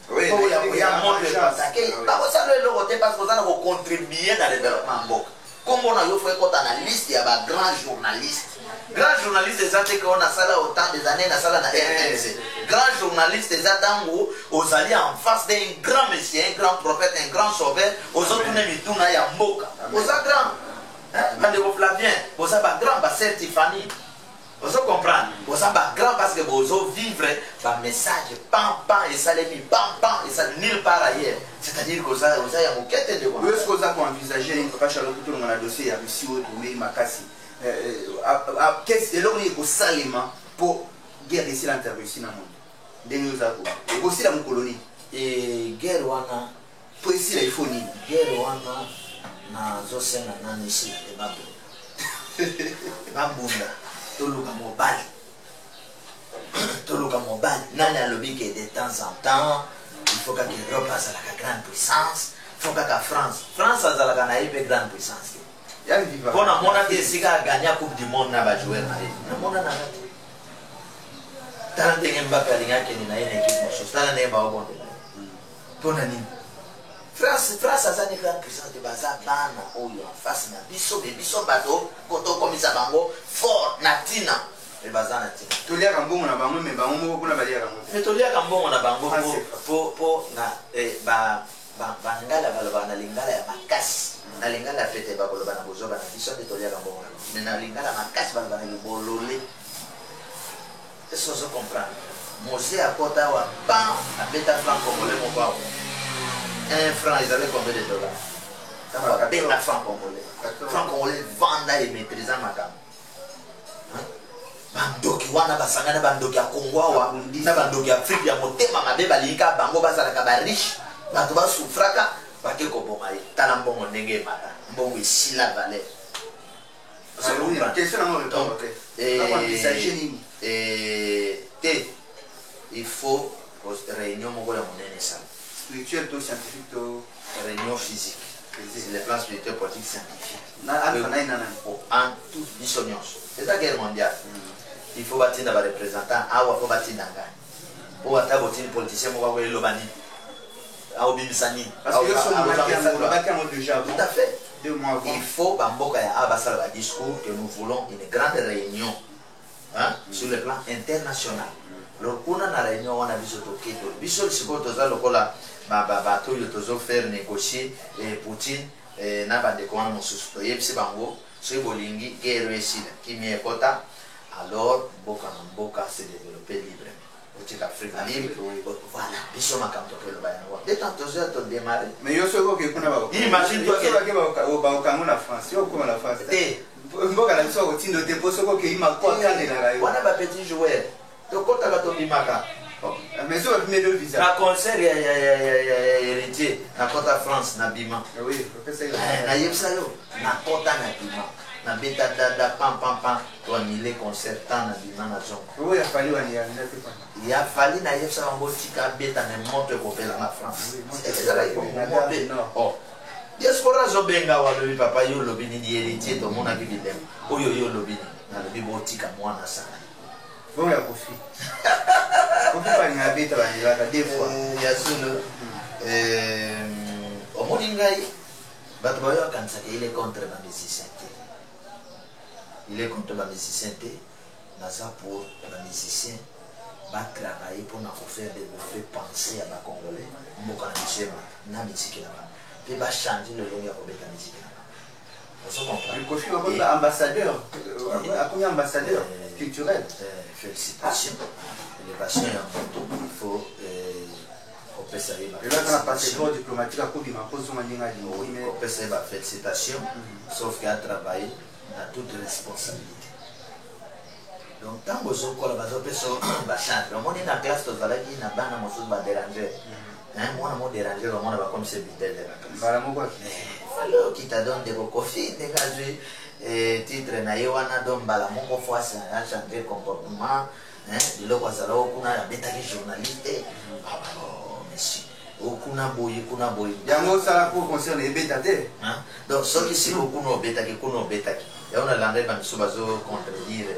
Oui, il y a un monde de gens. Ça le côté parce que ça va contribuer dans le développement. Comme on a fait quand analyste, il y a un grand journaliste. Grand journaliste, c'est ça qu'on a ça là autant des années, dans ça là RMC. Grand journaliste, c'est ça où aux alliés en face d'un grand monsieur, un grand prophète, un grand sauveur, aux autres on est tout là, il y a Mboka. Aux autres grand, Mandeko Flavien, aux autres grand, Basset Tiffany. Vous comprenez? Vous avez grand parce que vous vivre un message pam et ça les mis pam et ça nulle part ailleurs. C'est-à-dire que vous avez un moquette de quoi? Est-ce que vous avez envisagé une papa Charlotte tout dans le dossier à Russie ou Toumé Makassi? Qu'est-ce que l'on est au Salema pour guerre ici l'intervention dans le monde? Dernier zako. Et aussi la colonie. Et guerre wana pour ici la iphone. Guerre wana na zosena na nisi de babu. Bambunda. Toluka mobile nani alobi que de temps en temps il faut que l'Europe azalaka grande puissance il faut que France azalaka na ye grande puissance mpona mona te esika aganya coupe du monde na bajoueur na ye namona na ngati tala ndenge Mbappé alingaki akende na ye na équipe mosusu tala ndenge baobondela mpona nini France azali grande puissance de baza bana oyo en face na biso bato koto komisa bango fort na tina e baza na tina toliaka mbongo na bango me bango moko kuna baliaka ngo mais toliaka mbongo na bango po na bangala baloba na lingala ya makasi na lingala ya pete bakoloba na bozoba na biso nde toliaka mbongo na bango mais na lingala makasi baloba na libolole eso ozo comprendre Mosé akota awa pan abeta franc congolais moko awa 1 franc, ils avaient combien de dollars? Ça va payer un franc congolais. Franc congolais vendant et maîtrisant ma gamme. Bandoki wana basangana bandoki ya Congo wa na bandoki ya Afrique ya motema mabe balika bango bazalaka ba riche bato ba souffraka bake ko bonga ye tala mbongo ndenge mata mbongo isila valeur. Question à répondre. Il faut réunion moko ya monene ça. Spirituel, tout scientifique, tout réunion physique. C'est les plans spirituels, politiques, scientifiques. En tout, bisognos. C'est la guerre mondiale. Il faut bâtir des représentants. Ah, il faut bâtir des gars. Pour bâtir des politiciens, il faut bâtir des lobani. Ah, Bimisani. Parce que tout à fait. Il faut bâtir un discours que nous voulons une grande réunion sur le plan international. Alors, on a une réunion, on a vu ce toqué. Bisol, c'est quoi, tout ça, le cola. Bateau yo tozo faire négocier Poutine na bande ko na mosusu yebisi bango so bolingi guerre ici qui mi ekota alors boka se développer librement otika Afrique libre voilà biso makambo tokelo bayango dès tant to démarrer mais yo soko ke kuna ba imagine toi que ba ka ngona France yo ko la France mboka la biso otindo te poso ko ke ima kwa kane na rayo wana ba petit joueur to kota ka to limaka mais so premier de visa na concert ya héritier na kota France na bima oui na yebsa yo na kota na bima na beta dada pam to anile concert na bima na zone oui ya fali na yebsa ngo tika beta na moto ko pela na France diaspora zo benga wa lobi papa yo lobi ni héritier to mona bibile oyo yo lobi na lobi botika mwana sana bon ya kofi kofi pa ni abeta ba ni la des fois ya solo o modingai bato bayo kanisa ke ile contre ba musicien il est contre ba musicien naza pour ba musicien va travailler pour nous faire des penser à ba congolais mboka na misema na musique na ba pe ba changer le langue ya kobeta musique na ba on comprend kofi ba ambassadeur akonya ambassadeur culturel félicitations élévation ya moto il faut opesa ye ba et là on a passé le diplomatique à Kobi ma pose maninga di mais opesa ye ba félicitations sauf qu'il a travaillé na toute responsabilité donc tant que zo kola bazo peso ba chanter on est na classe to zalaki na bana mosusu ba déranger moi mo déranger on a ba comme c'est vitel de la classe bala mo quoi alors qui t'a donné des coffee dégagé titre na ye wana don bala moko fois a chanter comportement liloko azala kuna ya beta ki journaliste monsieur okuna boye yango sala pour concerne les beta te donc soki si okuna beta ki ya ona lande ba miso bazo contredire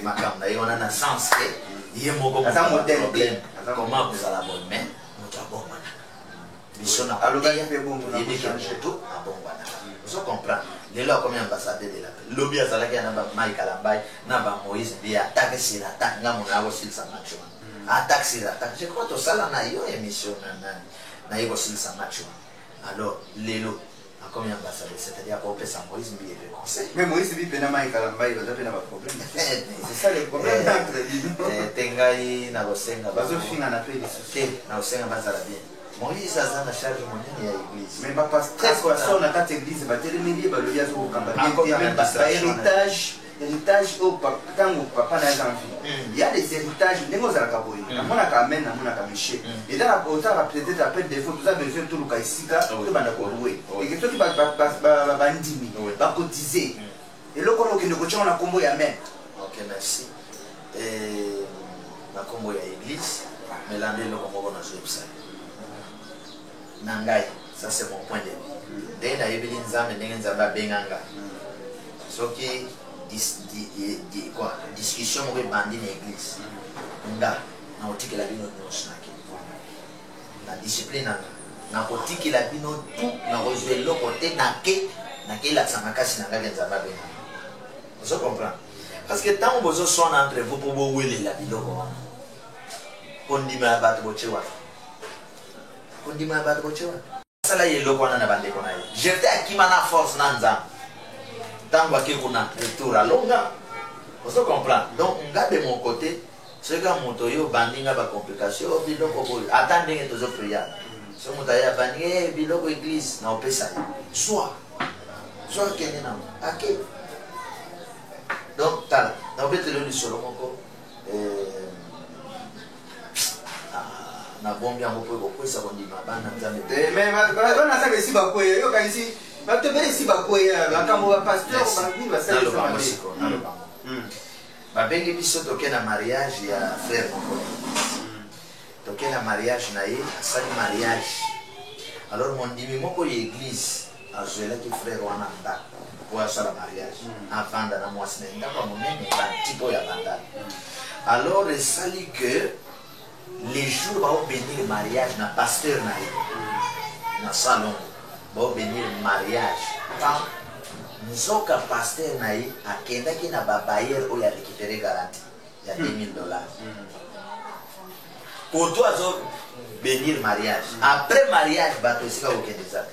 makambo na ye wana na sens que ye moko ata modèle problème comment vous allez bon mais moto abomana biso na aloba pe bongo na changer tout abomana vous comprenez lelo akomi ambassadeur de la paix lobi azalaki na ba Mike Alambai na ba Moïse Bia attaque sur attaque nga mona ko silsa match attaque sur attaque je crois to sala na yo émission na yo silsa match alors lelo akomi ambassadeur c'est-à-dire ko pesa Moïse Bia de conseil mais Moïse Bia na Mike Alambai ba tapena ba problème c'est ça le problème entre tengai na bosenga bazo finga na pe te na bosenga bazala bien Moïse a na charge monene ya église mais pas très poisson na kati église ba telemeli ba lobi azo kamba héritage au tango papa na zanfi il y a des héritages ndenge za ka boye namona ka amen namona ka miché et dans la autant peut-être appel des fois tout ça besoin tout le kaisika to banda ko louer et que toi tu ba ndimi ba cotiser et le kono kende ko chona kombo ya amen. OK merci na kombo ya église mais là le kombo na jepsa nangai ça c'est mon point de vue dès la yebeli nzambe ndenge nzambe abenganga soki quoi discussion mo bandi na église nga na otikela bino nyonso na discipline na kotikela bino tout na kozwe eloko te na ke la makasi na nga nzambe abenganga vous comprenez parce que tant bozo sona entre vous pour bowelela biloko wana kondima bato bochewa kondima bato bochewa sala yeloko wana na bande kona ye j'étais akima na force na nzambe tant ba ke kuna retour à longa vous comprenez donc nga de mon côté c'est que moto yo bandinga ba complication biloko boy attendez tozo prier so moto ya bandinga biloko église na opesa soit kene na ake donc tala na obete le solo moko na bombi yango po kokwesa kondima bana nzambe mais bana sa besi bakoye yo kanisi bato besi bakoye bakambo ba pasteur bangi basali na musiko na lo bango babengi biso toke na mariage ya frère moko toke na mariage na ye asali mariage alors mondimi moko ya église azwelaki frère wana ndako po asala mariage avanda na mwasi na ndako monene bantipo ya bandana alors esali que les jours va bénir le mariage na pasteur na salon va bénir le mariage quand nzoka pasteur na ye akendaki na babayer oyo arécupéré garantie ya $2000 pour toi azo bénir mariage après mariage bato esika kokende eza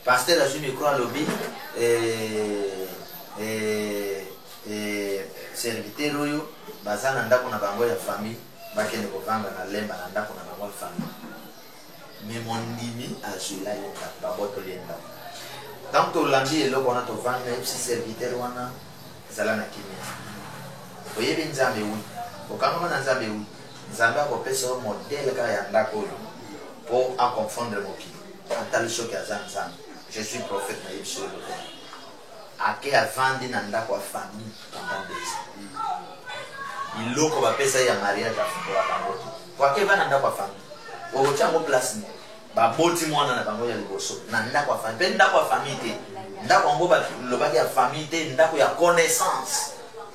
pasteur azwi micro alobi serviteur oyo baza na ndako na bango ya famille bakende kovanga na lemba na ndako na bango famille mais mondimi azwela yo babotoli ye ndako donc tolandi eloko wana tovanda epsi serviteur wana ezala na kimia oyebi nzambe wi okangama na nzambe wi nzambe akopesa yo modele kaka ya ndako oyo mpo aconfondre mokili atali soki aza nzambe je suis prophète na yebi soyo ake avandi na ndako ya famille pendant 2 ans iloko bapesa ye ya mariage afungola bango te po ake va na ndako ya famille okotia yango place ni baboti mwana na bango ya liboso na ndako ya famille mpe ndako ya famille te ndako yango balobaki ya famille te ndako ya connaissance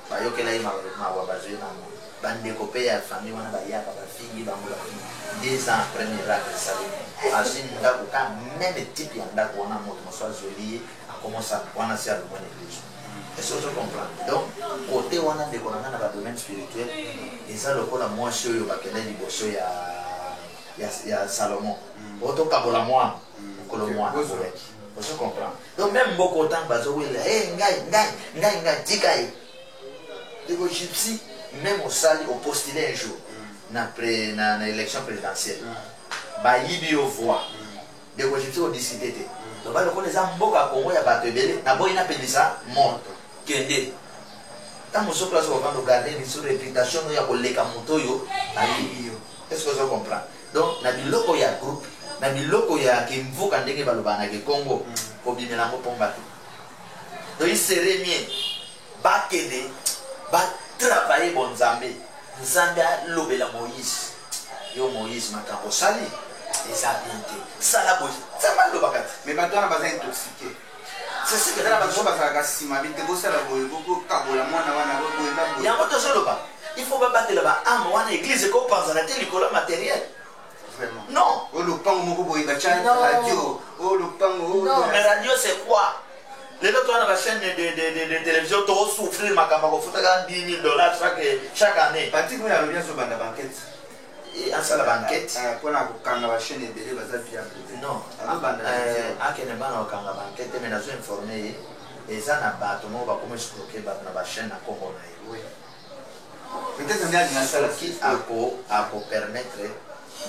bayokela ye mawa bazwi nango bandeko mpe ya famille wana bayaka bafingi bango bafingi 2 ans après miracle esalemi azwi ndako ka meme type ya ndako wana moto moso azweli ye akomosa wana si alomwa na église. Est-ce que tu comprends? Donc côté wana ndeko na nga na badomaine spirituel eza lokola mwasi oyo bakende liboso ya Salomon otokabola mwana mokolo mwana ozo comprend. Donc même mboko otango bazowela ngai tika ye ndeko gypsy même osali opostule un jour na élection présidentielle bayibi yo voix ndeko gypsy odiscute te donc balokola eza mboka ya Congo ya bato ebele naboyi napelisa moto kende ntango mosusu place ovanda ogarde biso réputation ya koleka moto oyo ayibi yo. Est-ce que ozo comprend? Donc na biloko ya groupe na biloko ya kimvuka ndenge balobanaki Congo kobimela yango mpomba te donc isere mie bakende batravaille bon nzambe alobela Moïse yo Moïse makambo osali eza bien te sala boye nzambe alobaka te mais bato wana baza intoxiqué c'est ce que ezala bato bazalaka nsima bite bosala boye bokabola mwana wana boye yango tozoloba il faut babatela baame wana église ekopanzana te likolo matériel. Non. Oh, le pango moko boye batya radio. Oh, le pango. Non, mais radio c'est quoi? Les autres on a la chaîne de télévision to souffrir makamba ko futaka $10,000 chaque année. Parti ko ya revient sur banda banquette. Et en salle banquette. Pour na ko kanga ba chaîne ebele baza bien. Non. Akene bana ko kanga banquette mais nazo informer eza na bato mo ba komo escroquer ba na ba chaîne na Congo na ye. Oui. Peut-être on a une salle qui ako permettre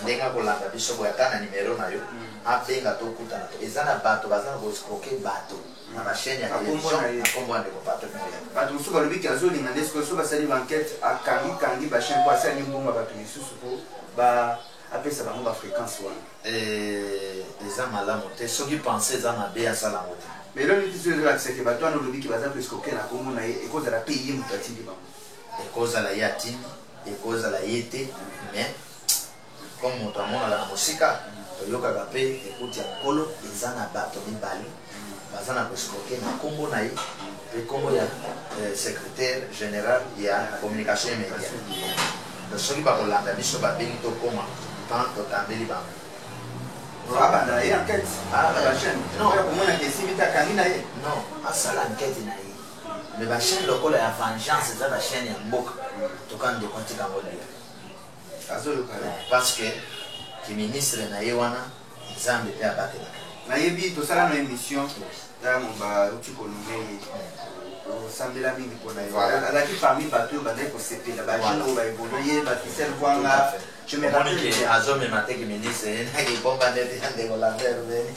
ndenga kolanda biso boya kana numéro na yo abenga to kutana to eza na bato bazana ko escroquer bato na ba chaîne ya télévision na Congo ndeko bato moya bato musu balobiki azolinga ndesko so basali banquette akangi ba chaîne kwa sali mbongo bato misusu po ba apesa bango ba fréquence wana eza malamu te soki penser eza mabe ya sala ngote mais là ni tizo la c'est que bato wana lobiki baza ko escroquer na Congo na ye ekoza la payer mutati bango ekoza la yatini ekoza la yete mais comme moto amonala na mosika toyokaka mpe ekuti ya nkolo eza na bato mibale baza na koescroquer na nkombo na ye mpe nkombo ya secrétaire général ya communication et média donc soki bakolanda biso babengi tokoma pan totambeli bango abanda ye enquête bachaîne komona kesimbi takangi na ye non asala enquête na ye mais bachaîne lokola ya vengeance eza bachaîne ya mboka tokani ndeko ntikango lia parce que ki ministre na ye wana nzambe mpe abatelaka nayebi tosala na émission ntango bauti kolonge osambela mingi mpona ye azalaki parmi bato oyo bazali kosepela bajeune oyo baevolu ye batisel vwanga azomema te ki ministre ye nakipomba ndete ya ndeko lambert beni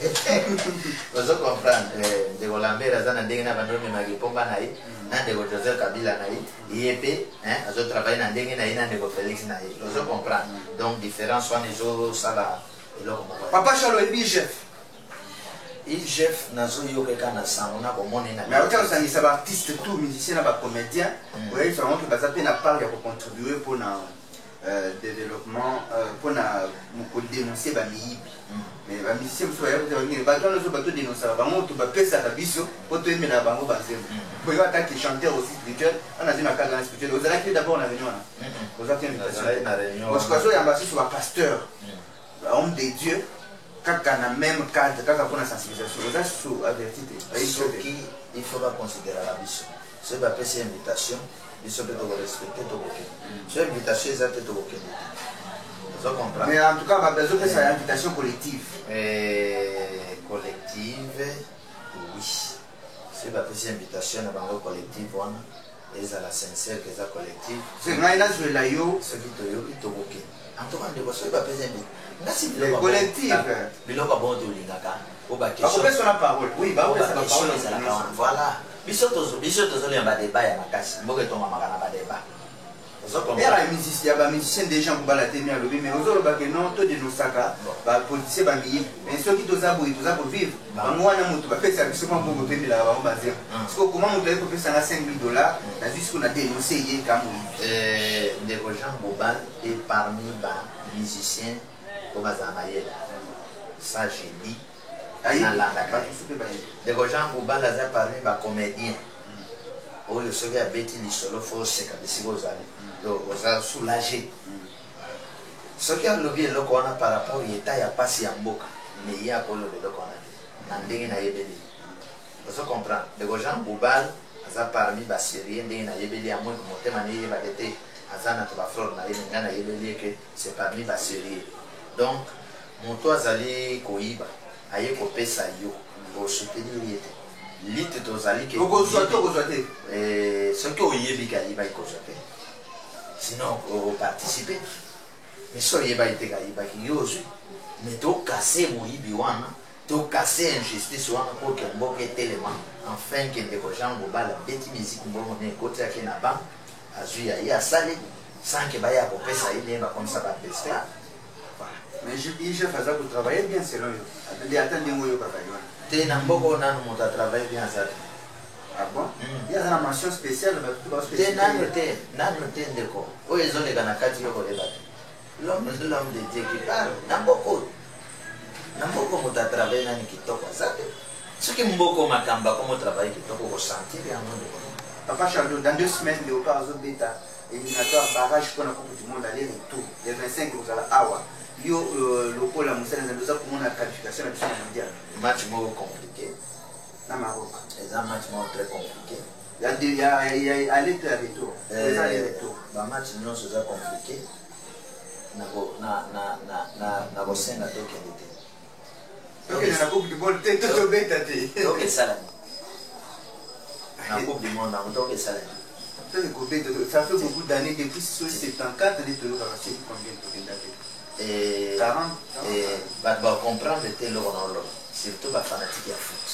ozo comprendre ndeko lambert aza na ndenge na bando omemaki pomba na ye na ndeko Joseph Kabila na ye ye mpe azotravaille na ndenge na ye na ndeko Félix na ye ozo comprendre donc différence wana ezosala eloko moko papa Charles oyebi chef IGF nazoyoka eka na sango na komona na mais otala osangisa baartiste tout musicien na bacomédien oyebisa bango mpe baza mpe na part ya kocontribue mpona développement mpona kodénoncer bamiyibi mais bamusicien mosusu bayakotebangine bato wana oso bato dénonsaka bango to bapesaka biso mpo toyemelaka bango banzembo boyo atake chanteur aussi spirituel wana azwi na cadre na spirituel ozalaki d'abord na réunion wana ozaki invitation parce que azoyamba susu bapasteur homme de Dieu kaka na même cadre kaka mpona sensibilisation oza susu averti te soki il faut baconsidérer la biso soki bapesi invitation biso mpe tokorespecte tokokende so invitation eza te tokokende te ozo comprendre mais en tout cas bazopesa invitation collective collective oui soki bapesi invitation na bango collective wana ezala sincère que eza collectif c'est ngai nazwela yo soki toyoki tokoki antoka ndeko soki bapesa mbi ngasi collectif biloko bongo tolingaka o bakopesa na parole oui bakopesa na bakestion parole ezalaka wana voilà biso tozolia badeba ya makasi mboka etongamaka na badeba ya bamusicien déjà kobala te mi alobi mais ozolobake non todenosaka bapoliticien bamiyibi mais soki toza boye toza kovivre bango wana moto bapesaka biso mwa mbongo toendelaka bango bazero siko koma moto ayi kopesanga 5 000 $, nazwi siko na denonce ye ka moyibi ndeko Jean Bobal et parmi bamusicien po bazala mayele ça je dis nalandaka ndeko Jean Bobal aza parmi bacomédien oyo soki abeti lisolo fo oseka bisika ozali oza soulagé soki alobi eloko wana par rapport yeta ya pasi ya mboka me ye akoloba eloko wana te na ndenge nayebeli ozo comprendre ndeko Jean Bobal aza parmi basyrie ndenge nayebeli ya moko motema neyebake te aza na to baflore na ye me ngai nayebeli eke c'est parmi basyrie donc moto azali koyiba aye kopesa yo osoutenir ye te lite tozali ke soki oyebi kayiba ikozwa te sinon oparticipe mais so oyeba ete kayibaki yo ozwi mais tokase moyibi wana tokase injustice wana po ke mboka etelema enfin ke ndeko Jean Bobal abeti misiki mbongo ne ekoti yake na bank azwi ya ye asali sans ke baya kopesa ye ndenge bakomisa bapeste mais chef aza kotravaille bien selon yo ata ndenge oyokaka yo wana te na mboka nanu moto atravaille bien aza te ah bon il y a une mention spéciale te nanu te ndeko oyo ezoleka na kati yo koyeba te l'homme de Dieu qui parle na mboka moto atravaille nani kitoko aza te soki mboka makamba komo travaille kitoko kosentir yango ndeko papa Charlot dans 2 semaines Léopard azobeta éliminatoire barrage mpona coupe du monde aller retour les 25 kozala awa yo lokola mosala na doza komona qualification na biso na mondial match moko compliqué na Maroc c'est un match moko très compliqué il y a aller to retour ba match nyonso eza compliqué na kosenga tokende te tokende na coupe du monde te tobeta te tokesalani na coupe du monde nango tokesalani ça fait beaucoup d'années depuis 74 de toyokaka c'est combien tokenda te 40 bato bacomprendre te eloko na oloba surtout bafanatique ya foot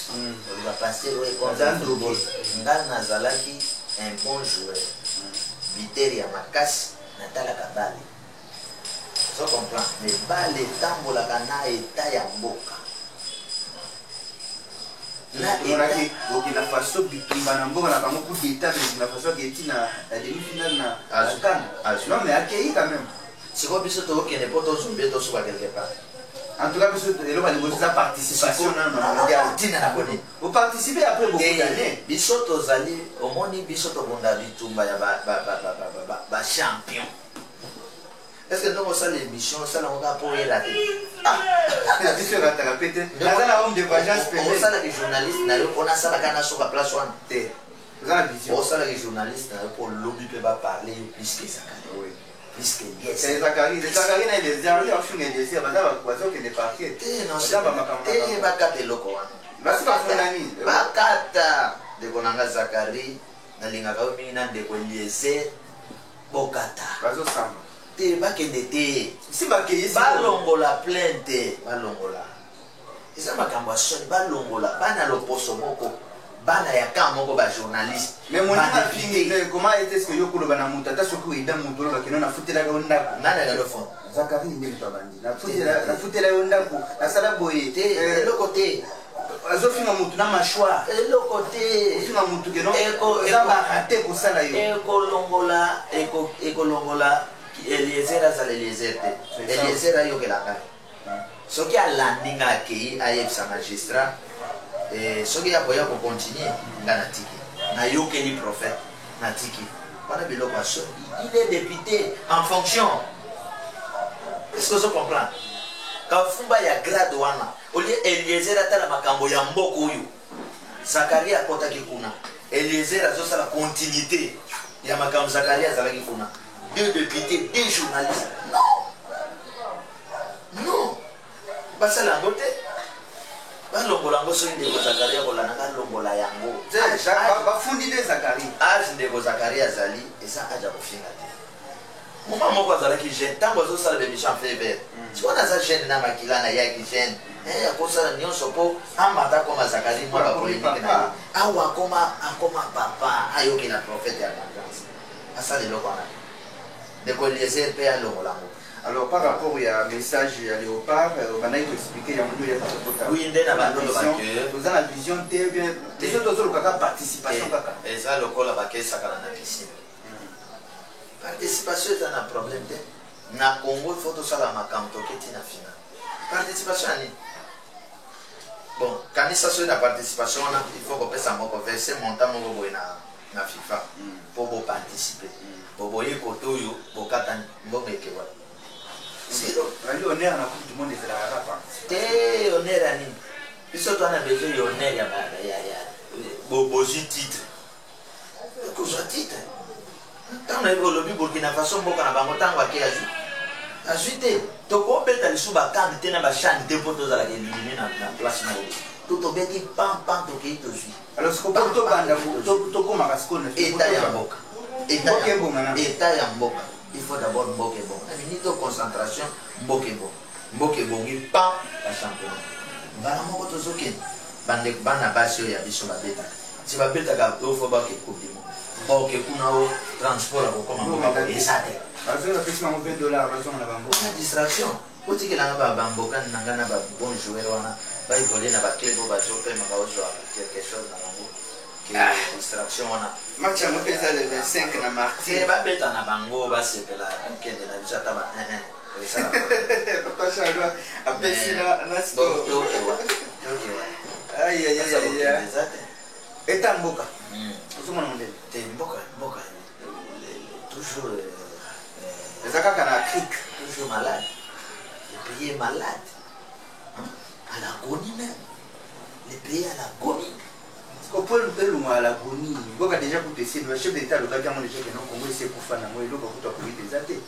oloba paster oyo ekonzandrobo ngai nazalaki un bon joueur bitere ya makasi natalaka bale so comprendre mais bale etambolaka na eta ya mboka okina faso bitumba na mboka na bango coup d'état na faso aketi na demi-finale na Cannes non mais akei quand même sikoyo biso tokokende mpo tozombe tosuka quelque part en tout cas biso eloko liboso eza participation ntina na koni oparticipe après beaucoup d'années biso tozali omoni biso tobunda bitumba ya bachampion est ce que ndongo osala émission osalango kaka mpo oyela te biso erataka pe te naza na homme de vagence osalaki journaliste na yo mpo nasalaka nasoka place wana te oza na vision osalaki journaliste na yo mpo lobi mpe baparle yo puisque ezakali puisque yes Zakari na désert ya ofunga désert bazokende parquet te bakata eloko wana basi bafundani bakata ndeko nanga Zakari nalingaka yo mingi na ndeko Eliezer bokata bazosamba te bakende te si bakeye balongola plainte balongola eza makambo ya soni balongola bana loposo moko bana ya ka moko bajournaliste mais moninga fingi comment est-ce que yo koloba na moto ata soki oyida moto olobaki no nafutelaka yo ndako nani akalofona Zakari ndenge babandi nafutela yo ndako nasala boye te eloko te azofinga motu na mashwa eloko te ofinga motu keno eza barate kosala yo ekolongola Eliezer azala Eliezer te Eliezer ayokela ngai soki alandi nga akei ayebisa magistrat soki yakoya kocontinue nga natiki nayokeli prophète natiki wana biloko ya soni il est député en fonction est-ce que ozo comprendre kafumba ya grade wana olie Eliezer atala makambo ya mboka oyo Zakari akotaki kuna Eliezer azosala continuité ya makambo Zakari azalaki kuna 2 députés 2 journalistes non basala yango te balongola ngo soki ndeko Zakaria kolanda longola yango bafundi de Zakaria age ndeko Zakaria azali eza aja kofinga te moma moko azalaki jeune ntango azosala bemission en faveur sikona aza jeune na makila na yaki jeune akosala nyonso mpo amata akoma Zakaria mwa bapolémike na ye awa akoma papa ayokela prophète ya vengeance asala eloko wana ndeko Eliezer mpe alongola ngo. Alors par rapport au message à Léopard, on a expliqué il y a un oui, vous avez la vision très bien. Les autres ont une participation. Et ça, le col a baqué ça dans la piscine. Participation est un problème. Na Congo, il faut tout ça dans ma canto qui est final. Participation, bon, quand il s'agit de la participation, il faut qu'on puisse verser montant na FIFA pour participer. Pour voir que tout pour katani, bon mekewa. C'est honneur à la Coupe du Monde de la Rapa. C'est honneur à nous. Puis surtout, on a besoin d'honneur à titre. Cause titre. Tant on a évolué Burkina Faso, on a bangotan wa keaju. Ajouté, to ko beta li suba kandi tena ba chani te poto za la éliminer na place na wo. Tout beti pam to ke to jui. Alors ce qu'on peut to banda to ko makasko na état ya mboka. État ya mboka. Il faut d'abord Mboke bon. La minute de concentration, Mboke bon. Mboke bon, il pas la championnat. Voilà mon autre zokin. Bana basio ya biso babeta. Si babeta ga to faut ba ke coupe du monde. Mboke kuna o transport ko comme on et ça. Parce que la question on $20 raison na bango. La distraction. Oti ke langa ba bamboka nanga na ba bon joueur wana. Ba ivoler na ba club ba choper ma ba jouer quelque chose na bango. Distraction wana match ya mopesa le 25 na martyr babeta na bango basepela kende na biso ata ba papa Charles apesi na sport aïe aïe aïe eta mboka ozomona mondele te mboka toujours eza kaka na Afrique toujours malade le pays est malade à l'agonie même le pays à l'agonie. Au point de l'agonie, il y a déjà pour essayer le chef d'État, le gars qui a déjà que non, comment il s'est pour faire la moelle, il a des athées.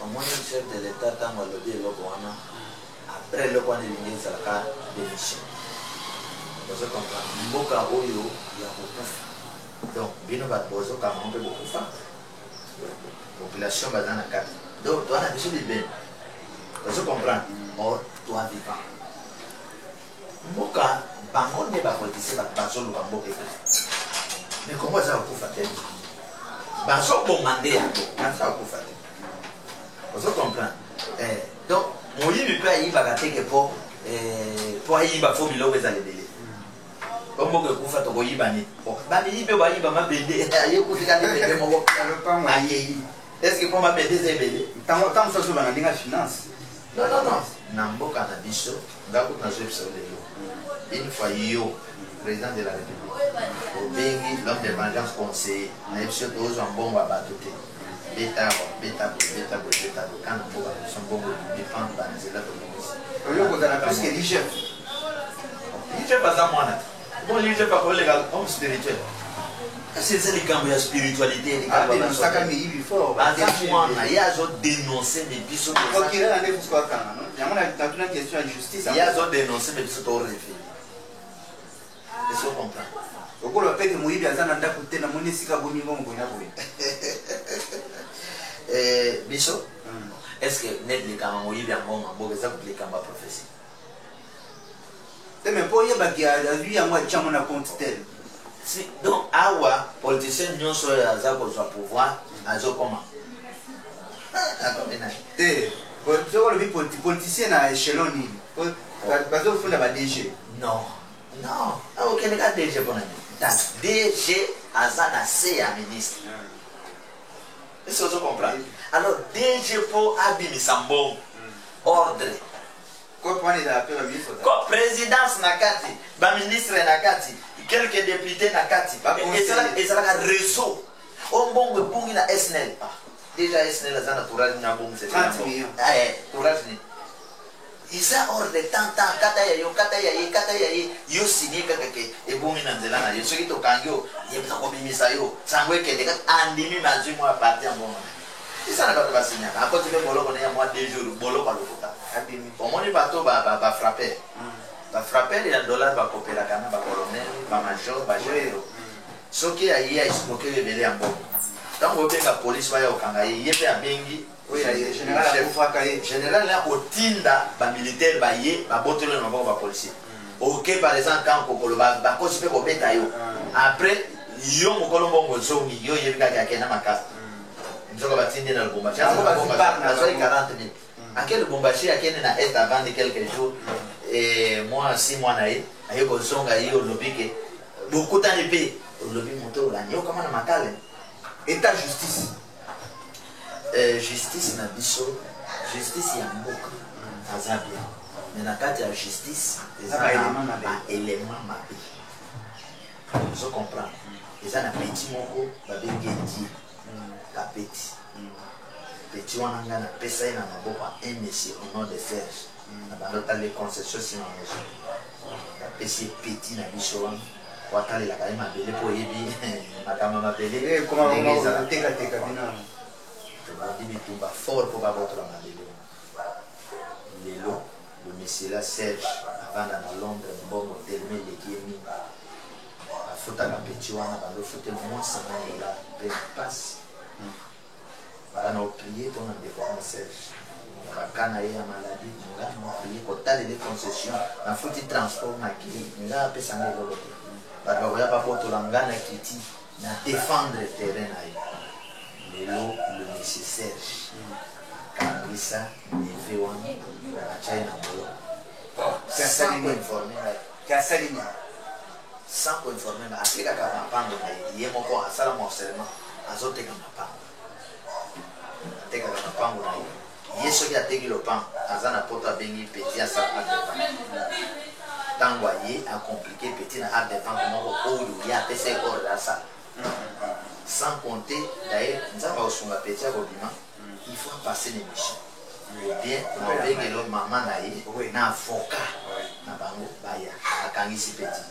Au moins, le chef de l'État, quand on le dit, après le point de vue, ça a démission. Vous comprenez? Mboka Oyo, il y a beaucoup. Donc, bien, on va poser quand on peut beaucoup faire. La population va dans la carte. Donc, toi, on a déjà des biens. Vous comprenez? Or, toi, vivant. Mboka, bango ne bapolitise bazolo bamboka mais comment ça okufa te bazobonga nde yango naza okufa te ozo comprendre donc moyibi mpe ayibaka teke po ayiba fo biloko ezala ebele po mboka ekufa tokoyiba nini bamiyibi mpe bayiba mabende ayekutika nde bende moko ayeyi estce po mabende eza ebele ntango mosusu bana ndenge ya finance non na mboka na biso ngakuti nazoyebisa lelo une fois yo président de la République au bengi l'homme de vengeance conseiller na yebisi oyo tozwa mbongo ya bato te beta kana mboka biso mbongo dépend banzela tobongisi oyo kozala plus que l'IGF aza mwana bon l'IGF akoleka homme spirituel kasi eza likambo ya spiritualité aza mwana ye azodénonce me biso ye azodénonce me biso torefeli est-ce qu'on comprend? Au cours de la paix de Moïse, il y a un côté de mon esika bonimo ngona boy. Biso, est-ce que net les camps Moïse bien bon bon ça pour les camps prophétie? Mais pour y a lui à moi chamo na compte tel. Si donc awa politicien nyon so ya za ko za pouvoir azo comment? Politicien à échelon ni. Parce que faut la DG. Non. Ok, les gars, DG pour DG Azana C à ministre. Est-ce que vous comprenez? Alors, DG pour Abimi Sambon, ordre. Quoi pour aller à la ministre? Quoi présidence Nakati, ba ministre Nakati, quelques députés Nakati, et ça la réseau. On bon le na SNL. Déjà SNL Azana Tourage na bon c'est 30 millions. Tourage ni. Isa hors de temps kata ya yo signé kakeke e bongi na nzela na yo soki to kangyo yebisa ko bimisa yo sangwe kende kat andimi manzi mo parti ambongo isa na bato basinya akoti be boloko na ya moi 2 jours boloko alokota abimi omoni bato ba frapper bafrappeur ya dollar bakopelaka na bacolonel bamajor bagénéraux soki aye aescroke ebele ya mbongo ntango obenga polise baya okanga ye mpe abengi général ya kotinda bamilitaire baye babotoli na maboko bapolisier oke par exemple kan kokolo bakosi mpe kobeta yo après yo mokolo mbongo ozongi yo oyebi kaka akenda makasi nzoka batindi na lubumbashi azwaki 40 000 ake lubumbashi akende na est avant de quelques jours moi 6 mois na ye aye kozonga ye olobi ke bokutani mpe olobi moto olani okama na makale état justice justice na biso justice ya mboka aza bien mais na kati ya justice eza na élément mabe ozo comprendre eza na petit moko babengi die kapeti petit wana nga napesa ye na maboko ya un monsieur au nom de Serge na bandota les concessions simamoso napesi ye petit na biso wana watalelaka ye mabele mpo oyebi makambo mabele ndenge ezala tobandi bitumba fort mpo babotola mabele lelo le monsieur la Serge avanda na Londres mbongo teleme eleki ye mingi afutaka peti wana bandofute mwasi naela mpe mpasi bana oprie mpona ndeko wana Serge bakana ye ya maladi nga oprie kotalela concession nafuti transport makili nga apesanga eloko te bato bakoya babotola nga na kiti na défendre terrain na ye lelo le monsieur Serge kangisa neve wana atia ye na molo sans koinforme nga atekaka mapango na ye moko asala morcellement azoteka mapango atekaka mapango na ye soki ateki lopango aza na poto abengi peti asala acte de vente ntango aye acomplike peti na acte de vente moko oyo ye apesa ye ordre asala sans compter d'ailleurs nzambe akosunga peti akobima il faut passer l'émission bien nabengelo mama na ye na avocat na bango baya akangisi peti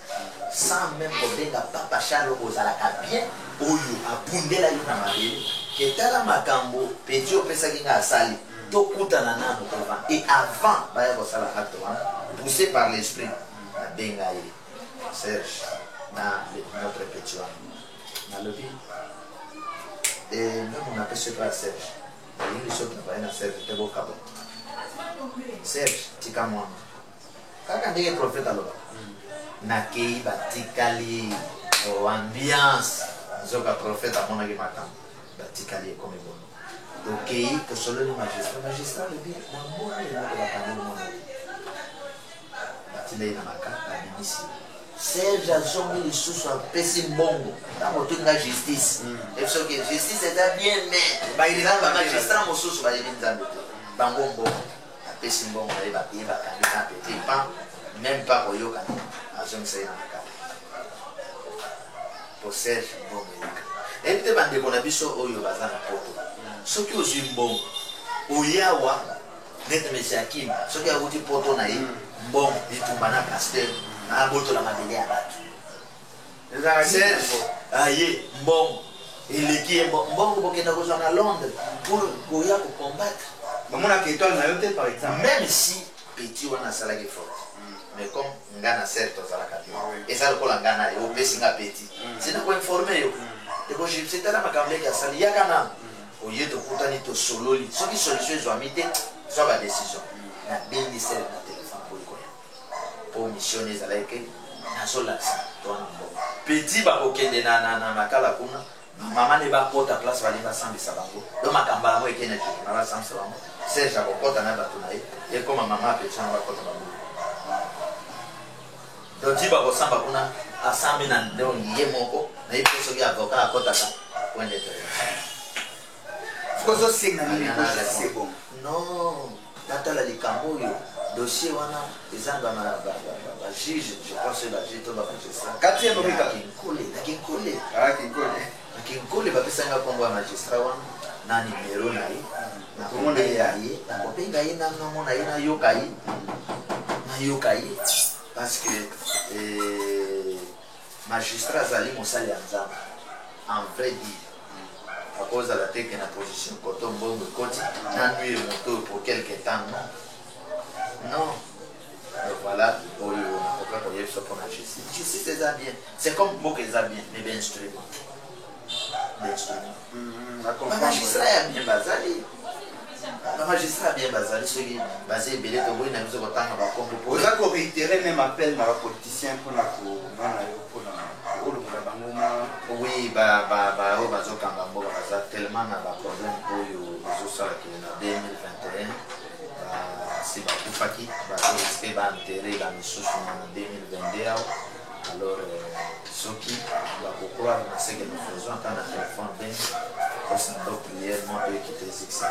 sans même kobenga papa Charles kozalaka bien oyo abundela yo na mabele ketala makambo peti opesaki nga asali tokutana nano avant et avant baya kosala acte wana poussé par l'esprit nabenga ye Serge na notre peti wana nalobi même on appelle ce pas Serge il y a soki na Serge te bokabo Serge tika mwana kaka ndenge prophète aloba nakei batikali ambiance nzoka prophète amonaki makambo batikali ekomi bono tokei tosololi magistrat lobi mamoni eloko bakangeli mwana batilei na maka babimisi Serge azongi lisusu apesi mbongo ntango tolinga justice ebisoki justice eza bien mais bamagistrat mosusu bayebi nzambe te bango mbongo apesi mbongo naye baye bakangisa peti pan même pas koyokani azongisa ye na makala po Serge mbongo eyika ebi te bandeko na biso oyo baza na poto soki ozwi mbongo oyawa nete mesi akima soki akuti poto na ye mbongo etumba na pasteur abotola mabele ya bato Serge aye mbongo eleki ye mbongo bokenda kozwa na Londres pour koya kokombattre bamonaka étoile na yo te par exemple même si petit wana asalaki forte mais comme nga na Serge tozalaka bien eza lokola nga na yo opesi nga petit sina koinforme yo ekosetala makambo eki asali yaka nano oye tokutani tosololi soki solution ezwami te zwa badécision nabengi Serge na telefone kolikoya po mission ezalaki nazolakisa twana mbongo petit bakokende na makala kuna mama ne bakota place bali basambisa bango do makambo yango ekende na basambisa bango Serge akokota na bato na ye ekoma mama petit yango bakota bango donc ti bakosamba kuna asambi na ndenge ye moko na ye mpe soki avocat akotaka point d'intervention kozosenga nini c'est bon non natala likambo oyo dossier wana eza bajuge je pense bajuge to bamagistrat quatrième rika nakinkole bapesanga kombo ya magistrat wana na numero na ye nakobenga ye nanongo na ye nayoka ye parce que magistrat azali mosali ya nzambe en vrai dire akozala teke na position koto mbongo ekoti nanuire moto pour quelque temps non Voilà, on a compris pour la justice. Justice, c'est bien. C'est comme moi qui est bien, mais bien instrument. Le magistrat est bien basé. Le magistrat est bien basé. Ceux qui basé belé de vous, ils n'ont pas de temps. Vous avez réitéré même appel à la politicien pour la oui, tellement de problèmes pour les 2021. Si vous faites risquer d'enterrer la mission en 2022, alors ceux qui vont croire dans ce que nous faisons quand on téléphone bien, ça doit prier de quitter ça.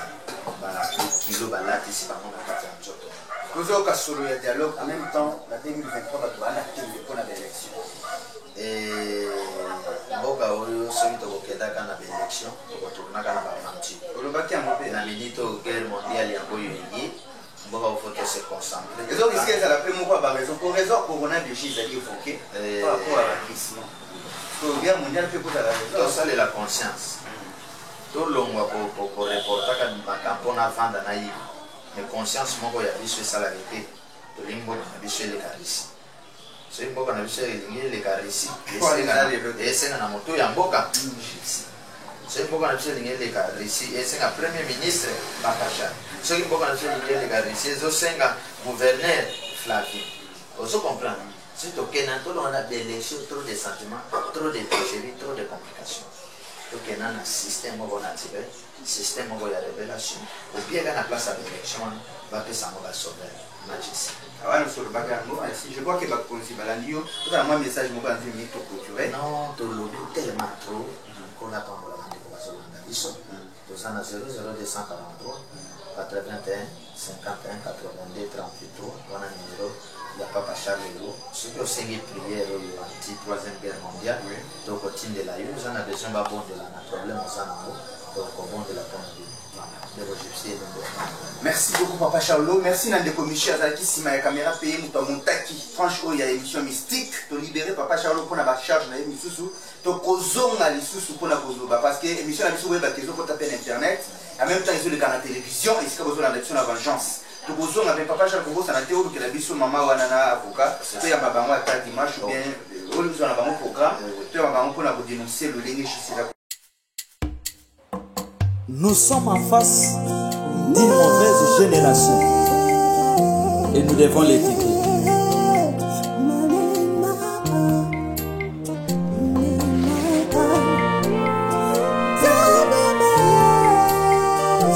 Kilo balati si pas mon appartient à Joto. Vous avez un solo dialogue en même temps, la 2023 va doit activer pour l'élection. Et mboka oyo soki tokokendaka na baélection tokotournaka na bavanti olobaki yango mpe na minute oyo guerre mondiale yango oyo eye mboka ofoto se concentre ezoriske ezala mpe moko ya baraison po raison corona déjà ezali évoqué par rapport à bacrissement guerre mondiale mpe kozala tosalela conscience tolongwa koreportaka makambo mpona vanda na ye mais conscience moko ya biso esalaka te tolingi mboka na biso eleka risi soki mboka na biso elingi eleka risi esenga na moto ya mboka soki mboka na biso elingi eleka risi esenga premier ministre Bakasha soki mboka na biso elingi eleka risi ezosenga gouverneur Flavie ozo comprendre soki tokenda tolonga na baélection trop de sentiments trop de pécherie trop de complications tokenda na système moko na tibe système moko ya révélation obieka na place ya baélection wana bapesango basauveur magisi. Je crois que bakonzi balandi yo tozala mwa message moko ya nzimi toclôturer non tolobi tellement trop mpona pambola bandeko bazolanda biso toza na 00243 81 51 82 33 wana numero ya papa Charles Elo soki osengi priere oyo anti 3e guerre mondiale tokotindela yo oza na besoin babondela na problème oza nango tokobondela mpona bino. Merci beaucoup Papa Charlot, merci Nandeko Michel Azaki Sima ya caméra payé muta montaki franche il y a émission mystique to libérer Papa Charlot pour la charge na émission to kozonga lisusu pour la kozoba parce que émission la biso weba kezo pour taper internet en même temps ils ont le canal télévision et c'est besoin la lecture la vengeance to kozonga avec Papa Charlot ko ça na théorie que la biso maman wana na avocat to ya baba moi ta dimanche ou bien au lieu na bango programme to ya baba pour la dénoncer le lingue chez la. Nous sommes en face d'une mauvaise génération et nous devons l'éduquer.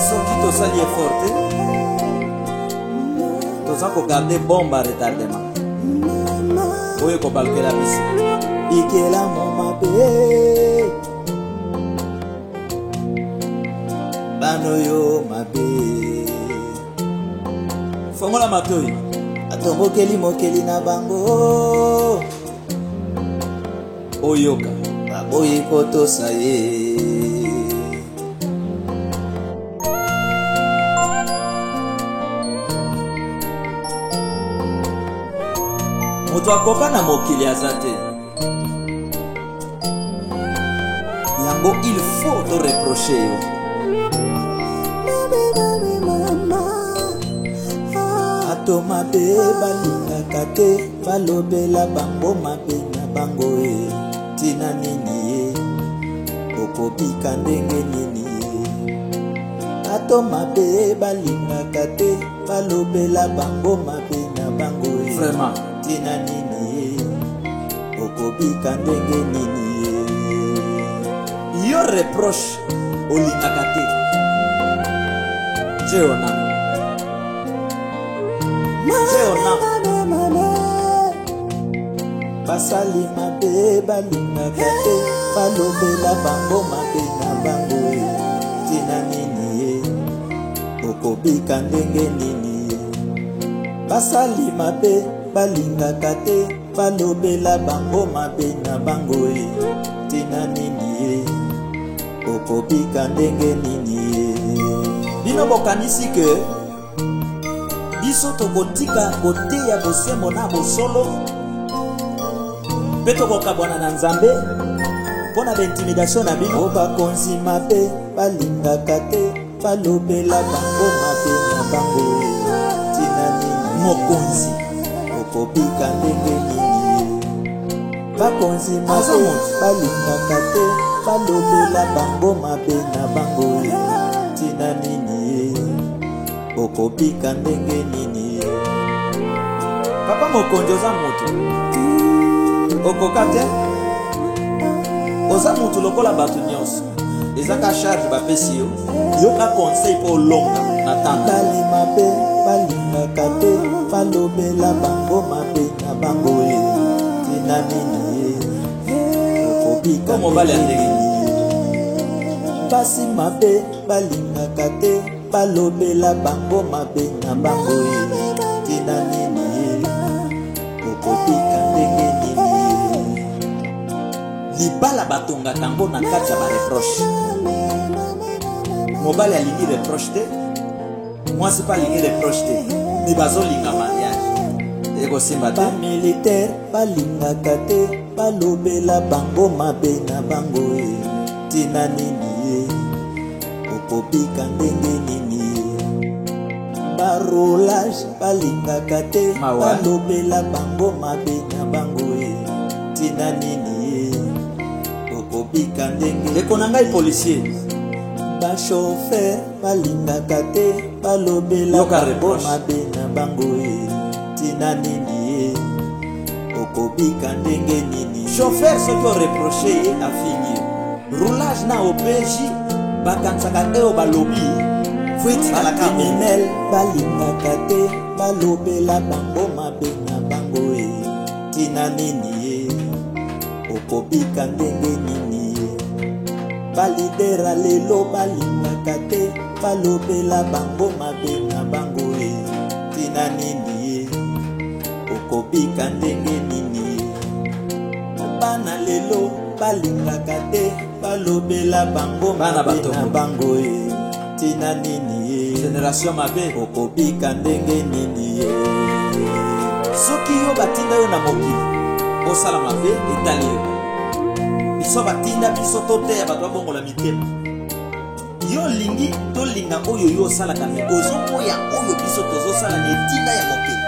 Soki tosali effort toza kogarde bombe à retardement oyo kobalukela biso ikela momabe banoyo mabe fongola matoi atombokeli mokeli na bango oyoka baboyi kotosa ye moto akoka na mokili aza te yango il faut to reprocher yo ato mabe balingaka te balobela bango mabe na bango e tina nini ye okobika ndenge nini ye ato mabe balingaka te balobela bango mabe na bango e vraiment tina nini ye okobika ndenge nini ye yo reproche olingaka te jeona basali mabe balingaka te balobela bango mabe na bango e tina nini ye okobika ndenge nini ye basali mabe balingaka te balobela bango mabe na bango e tina nini ye okobika ndenge nini ye bino bokanisi ke biso tokotika koteya bosembo na bosolo mpe tokokabwana na nzambe mpo na baintimidation na bino bakonzi mabe balingaka te balobela bango mabe na bango tina nini mokonzi okobika ndenge nini bakonzi mabe balingaka te balobela bango mabe na bango tina nini okobika ndenge nini papa mokonzi oza moto okoka te oza moto lokola bato nyonso ezaka charge bapesi yo yoka conseil mpo olonga na tanda bali mabe balingaka te balobela bango mabe na bango tina nini okobika mobali ya ndenge basi mabe balingaka te balobela bango mabe na bango tina nini okobika ndenge nini libala batonga tango na kati ya bareproche mobali alingi reproche te mwasi mpe alingi reproche te me bazolinga mariage ekosimba te bamilitaire balingaka te balobela bango mabe na bango tina nini okobika ndenge nini barolage balingaka te balobela bango mabe na bango tina nini okobika ndenge leko na ngai policier bashofer balingaka te balobela bango mabe na bango tina nini okobika ndenge nini chauffeur soki oreproche ye afini roulage na opeji bakansaka te o balobi criminel balingaka te balobela bango mabe na bango tina nini okobika ndenge nini balidera lelo balingaka te balobela bango mabe na bango tina nini okobika ndenge nini bana lelo balingaka te balobela bango mabe na bango tina nini génération mabe okobika ndenge nini soki yo batinda yo na mokili osala mabe etali yo biso batinda biso toteya bato babongola mitema yo lingi tolinga oyo yo osalaka me ozomoya oyo biso tozosala na etinda ya mokili